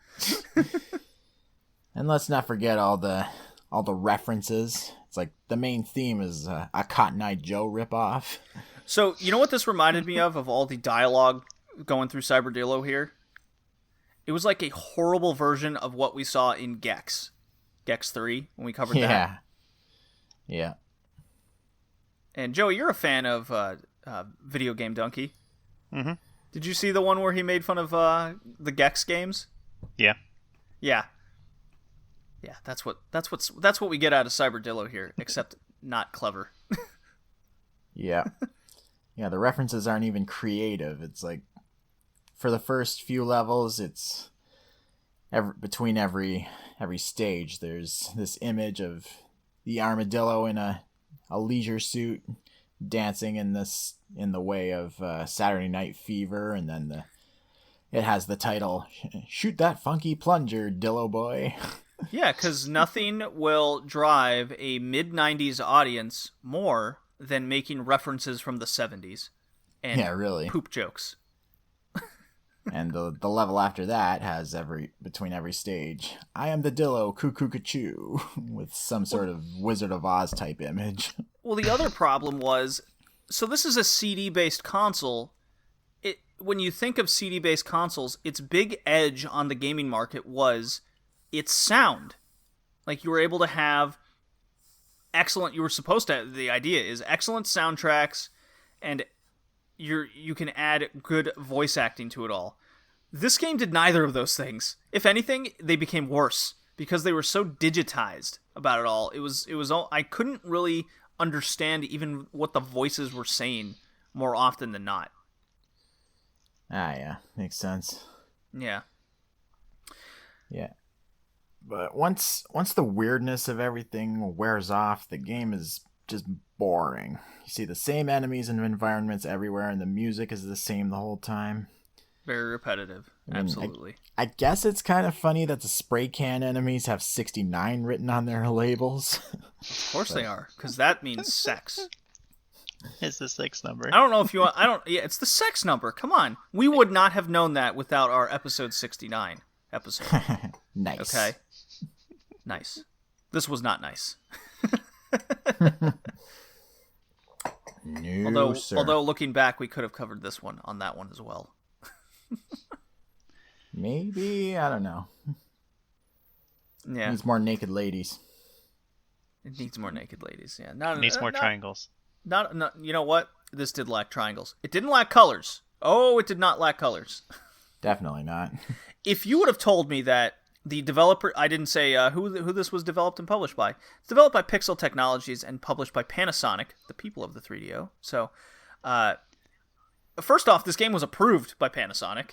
And let's not forget all the references. It's like the main theme is a Cotton Eye Joe ripoff. So, you know what this reminded me of all the dialogue going through Cyberdillo here? It was like a horrible version of what we saw in Gex 3, when we covered that. Yeah. And Joey, you're a fan of Video Game Donkey. Mm-hmm. Did you see the one where he made fun of the Gex games? Yeah. Yeah. Yeah, that's what we get out of Cyberdillo here, except not clever. Yeah. Yeah, the references aren't even creative. It's like, for the first few levels, it's between every stage, there's this image of the armadillo in a leisure suit dancing in the way of Saturday Night Fever, and then it has the title, "Shoot that funky plunger, Dillo boy." Yeah, because nothing will drive a mid-90s audience more than making references from the 70s and Yeah, really. poop jokes. And the level after that has between every stage, "I am the Dillo, cuckoo-ca-choo," with some sort of Wizard of Oz type image. Well, the other problem was, so this is a CD-based console. When you think of CD-based consoles, its big edge on the gaming market was its sound. Like, you were able to have the idea is excellent soundtracks, and you can add good voice acting to it all. This game did neither of those things. If anything, they became worse because they were so digitized about it all. It was all, I couldn't really understand even what the voices were saying more often than not. Ah, yeah, makes sense. Yeah. Yeah. But once the weirdness of everything wears off, the game is just boring. You see the same enemies and environments everywhere, and the music is the same the whole time. Very repetitive. I mean, Absolutely. I guess it's kind of funny that the spray can enemies have 69 written on their labels. Of course they are, because that means sex. It's the 6 number. I don't know if you want... Yeah, it's the sex number. Come on. We would not have known that without our episode 69 episode. Nice. Okay? Nice. This was not nice. No, sir. Although looking back, we could have covered this one on that one as well. Maybe, I don't know. Yeah. Needs more naked ladies. It needs more naked ladies. Yeah. It needs more triangles. Not, you know what? This did lack triangles. It didn't lack colors. Oh, it did not lack colors. Definitely not. If you would have told me that the developer, I didn't say who this was developed and published by. It's developed by Pixel Technologies and published by Panasonic, the people of the 3DO. So, first off, this game was approved by Panasonic.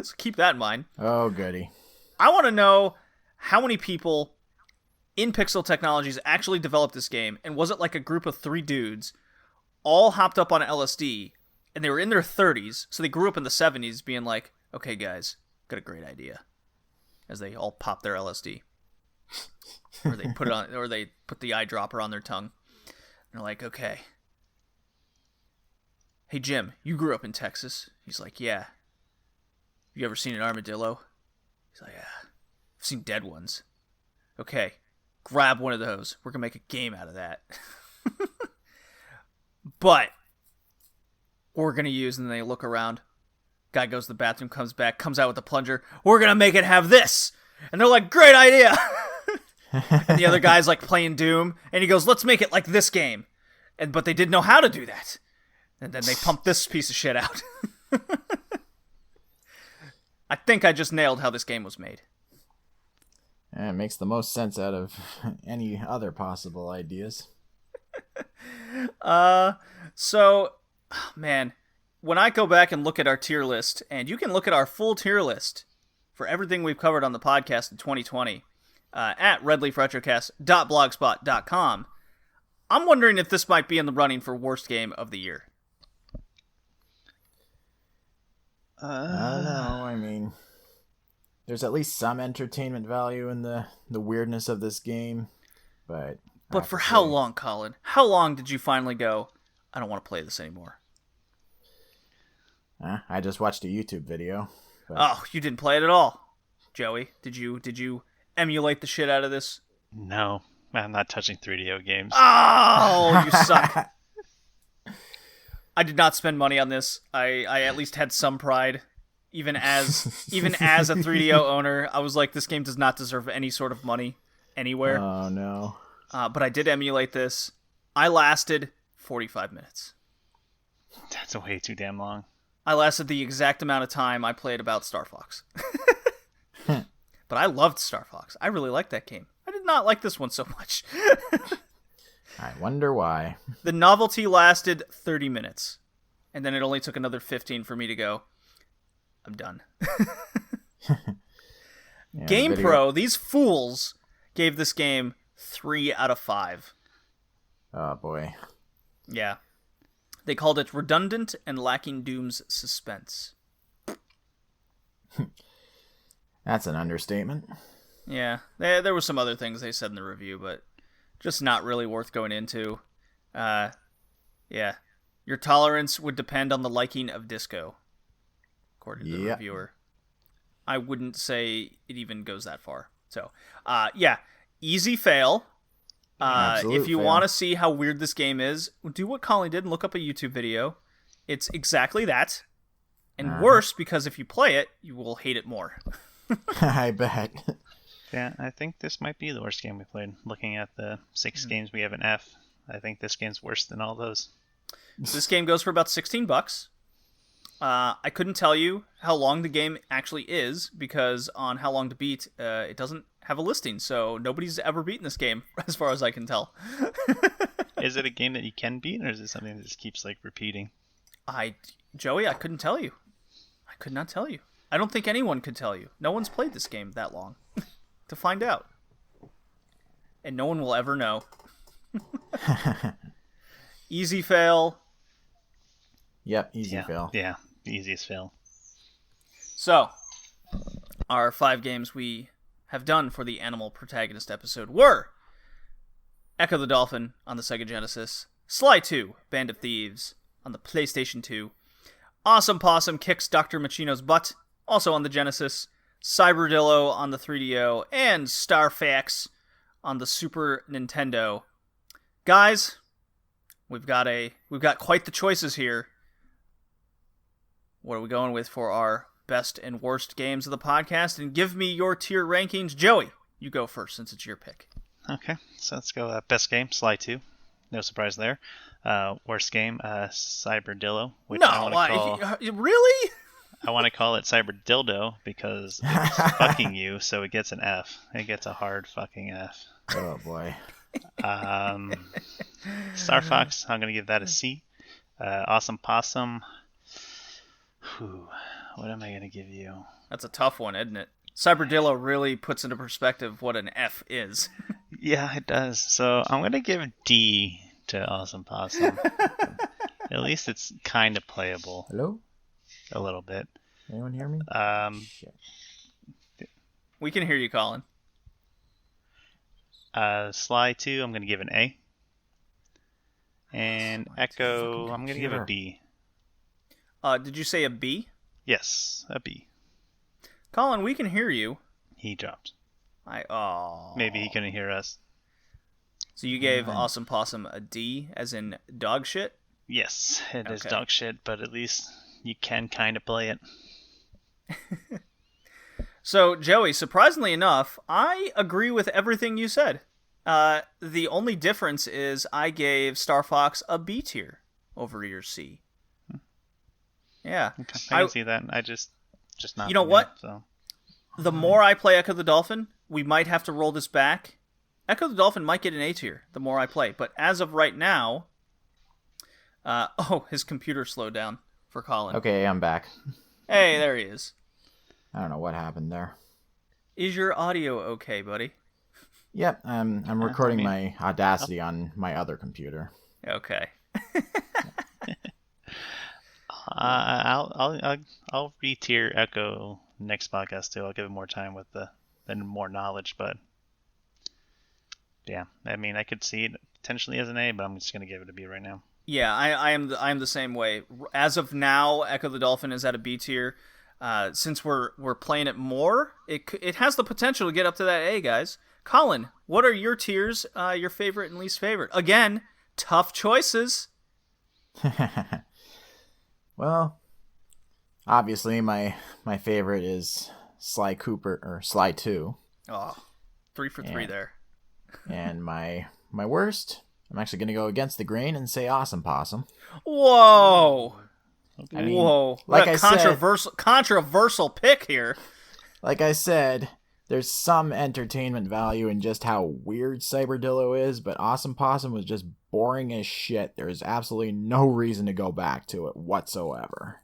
So keep that in mind. Oh, goody. I want to know how many people in Pixel Technologies actually developed this game, and was it like a group of 3 dudes all hopped up on LSD, and they were in their 30s, so they grew up in the 70s being like, okay, guys, got a great idea, as they all pop their LSD. Or they put it on, or they put the eyedropper on their tongue. And they're like, okay. Hey, Jim, you grew up in Texas. He's like, yeah. You ever seen an armadillo? He's like, yeah. I've seen dead ones. Okay, grab one of those. We're going to make a game out of that. But we're going to use, and then they look around. Guy goes to the bathroom, comes back, comes out with the plunger. We're going to make it have this. And they're like, great idea. And the other guy's like playing Doom, and he goes, let's make it like this game. But they didn't know how to do that. And then they pumped this piece of shit out. I think I just nailed how this game was made. Yeah, it makes the most sense out of any other possible ideas. So, man, when I go back and look at our tier list, and you can look at our full tier list for everything we've covered on the podcast in 2020 at redleafretrocast.blogspot.com. I'm wondering if this might be in the running for worst game of the year. I don't know. I mean, there's at least some entertainment value in the weirdness of this game, but for how long, Colin? How long did you finally go, I don't want to play this anymore? I just watched a YouTube video. But... Oh, you didn't play it at all, Joey? Did you emulate the shit out of this? No, I'm not touching 3DO games. Oh, you suck. I did not spend money on this. I at least had some pride. Even as a 3DO owner, I was like, this game does not deserve any sort of money anywhere. Oh, no. But I did emulate this. I lasted 45 minutes. That's way too damn long. I lasted the exact amount of time I played about Star Fox. But I loved Star Fox. I really liked that game. I did not like this one so much. I wonder why. The novelty lasted 30 minutes. And then it only took another 15 for me to go, I'm done. Yeah, GamePro, these fools, gave this game 3 out of 5. Oh, boy. Yeah. They called it redundant and lacking Doom's suspense. That's an understatement. Yeah. There were some other things they said in the review, but just not really worth going into. Yeah. Your tolerance would depend on the liking of disco, according to the reviewer. I wouldn't say it even goes that far. So, yeah. Easy fail. If you want to see how weird this game is, do what Colin did and look up a YouTube video. It's exactly that. And worse, because if you play it, you will hate it more. I bet. Yeah, I think this might be the worst game we played. Looking at the 6 games we have in F, I think this game's worse than all those. This game goes for about $16. I couldn't tell you how long the game actually is, because on How Long to Beat, it doesn't have a listing, so nobody's ever beaten this game, as far as I can tell. Is it a game that you can beat, or is it something that just keeps, repeating? Joey, I couldn't tell you. I could not tell you. I don't think anyone could tell you. No one's played this game that long to find out. And no one will ever know. Easy fail. Yep, easy fail. Yeah, the easiest fail. So, our 5 games we have done for the Animal Protagonist episode were Ecco the Dolphin on the Sega Genesis, Sly 2, Band of Thieves on the PlayStation 2, Awesome Possum Kicks Dr. Machino's Butt, also on the Genesis, Cyberdillo on the 3DO, and Starfax on the Super Nintendo. Guys, we've got quite the choices here. What are we going with for our best and worst games of the podcast? And give me your tier rankings. Joey, you go first since it's your pick. Okay, so let's go best game, Sly 2. No surprise there. Worst game, Cyberdillo, which I want to call... Really? I want to call it Cyberdildo because it's fucking you, so it gets an F. It gets a hard fucking F. Oh, boy. Star Fox, I'm going to give that a C. Awesome Possum... what am I going to give you? That's a tough one, isn't it? Cyberdillo really puts into perspective what an F is. Yeah, it does. So I'm going to give D to Awesome Possum. At least it's kind of playable. Hello? A little bit. Anyone hear me? Shit. We can hear you, Colin. Sly 2, I'm going to give an A. And Echo, I'm going to give a B. Did you say a B? Yes, a B. Colin, we can hear you. He dropped. Oh. Maybe he couldn't hear us. So you gave Awesome Possum a D, as in dog shit? Yes, it is dog shit, but at least you can kind of play it. So, Joey, surprisingly enough, I agree with everything you said. The only difference is I gave Star Fox a B tier over your C. Yeah. Okay, I can see that. I just not. You know what? So. The more I play Ecco the Dolphin, we might have to roll this back. Ecco the Dolphin might get an A tier the more I play, but as of right now, his computer slowed down for Colin. Okay, I'm back. Hey, there he is. I don't know what happened there. Is your audio okay, buddy? Yep, I'm recording my Audacity on my other computer. Okay. I'll re-tier Echo next podcast too. I'll give it more time with then more knowledge, but yeah, I mean, I could see it potentially as an A, but I'm just gonna give it a B right now. Yeah, I am the same way. As of now, Ecco the Dolphin is at a B tier. Since we're playing it more, it has the potential to get up to that A, guys. Colin, what are your tiers? Your favorite and least favorite? Again, tough choices. Well, obviously my favorite is Sly 2. Oh, 3 for 3 there. And my worst, I'm actually going to go against the grain and say Awesome Possum. Whoa. I mean, whoa. like what a controversial pick here. Like I said, there's some entertainment value in just how weird Cyberdillo is, but Awesome Possum was just boring as shit. There's absolutely no reason to go back to it whatsoever.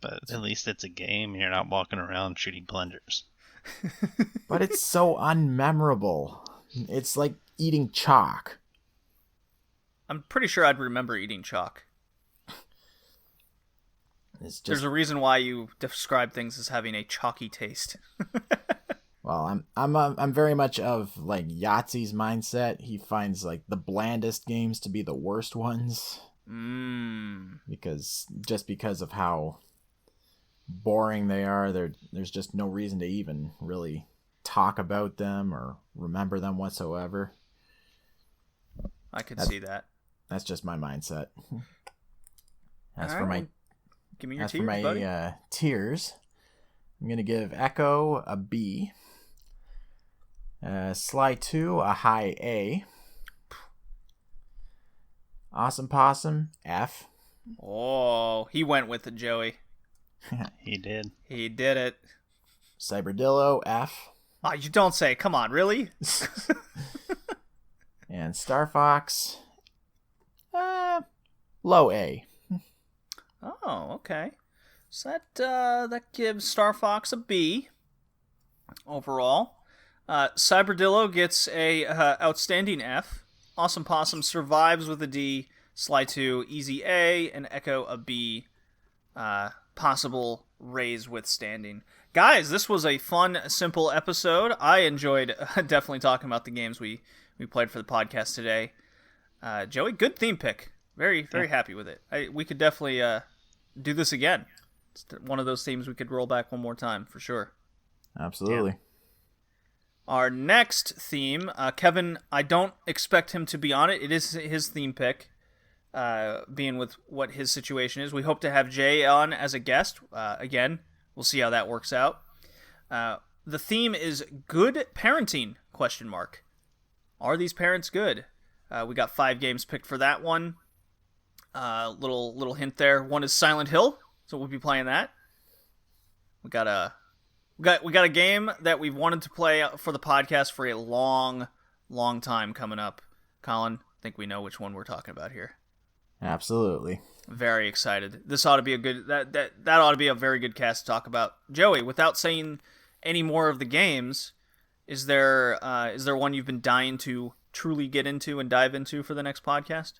But at least it's a game. You're not walking around shooting plungers. But it's so unmemorable. It's like eating chalk. I'm pretty sure I'd remember eating chalk. There's a reason why you describe things as having a chalky taste. Well, I'm very much of like Yahtzee's mindset. He finds like the blandest games to be the worst ones. Because of how boring they are, there's just no reason to even really talk about them or remember them whatsoever. I could see that. That's just my mindset. Give me your As tiers, for my buddy. tiers, I'm going to give Echo a B, Sly 2 a high A, Awesome Possum F. Oh, he went with it, Joey. He did. He did it. Cyberdillo F. Oh, you don't say. Come on, really? And Star Fox low A. Oh, okay. So that gives Star Fox a B overall. Cyberdillo gets a outstanding F. Awesome Possum survives with a D. Sly 2 easy A, and Echo a B. Possible raise withstanding. Guys, this was a fun, simple episode. I enjoyed definitely talking about the games we played for the podcast today. Joey, good theme pick. Very, very happy with it. We could definitely do this again. It's one of those themes we could roll back one more time, for sure. Absolutely. Yeah. Our next theme, Kevin, I don't expect him to be on it. It is his theme pick, being with what his situation is. We hope to have Jay on as a guest. Again, we'll see how that works out. The theme is good parenting, ? Are these parents good? We got 5 games picked for that one. Little hint there. One is Silent Hill, so we'll be playing that. We got a game that we've wanted to play for the podcast for a long time coming up. Colin, I think we know which one we're talking about here. Absolutely. Very excited. This ought to be a good that ought to be a very good cast to talk about. Joey, without saying any more of the games, is there one you've been dying to truly get into and dive into for the next podcast?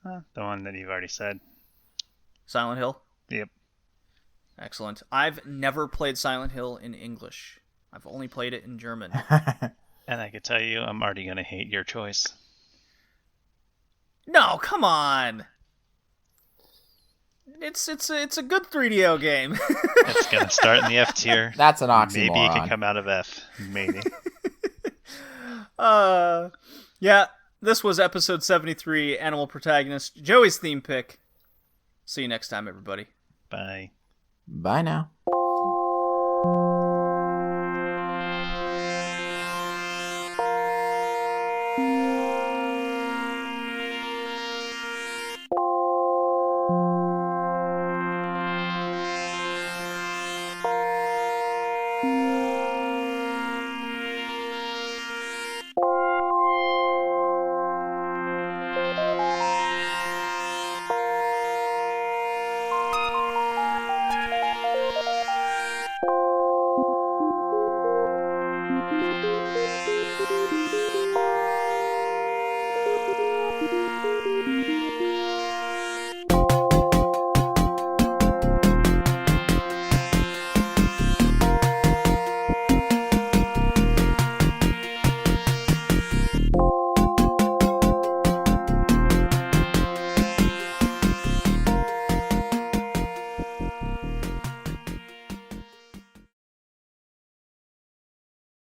The one that you've already said. Silent Hill? Yep. Excellent. I've never played Silent Hill in English. I've only played it in German. And I can tell you, I'm already going to hate your choice. No, come on. It's a good 3DO game. It's going to start in the F tier. That's an oxymoron. Maybe it can come out of F. Maybe. Yeah. This was episode 73, Animal Protagonist, Joey's theme pick. See you next time, everybody. Bye. Bye now.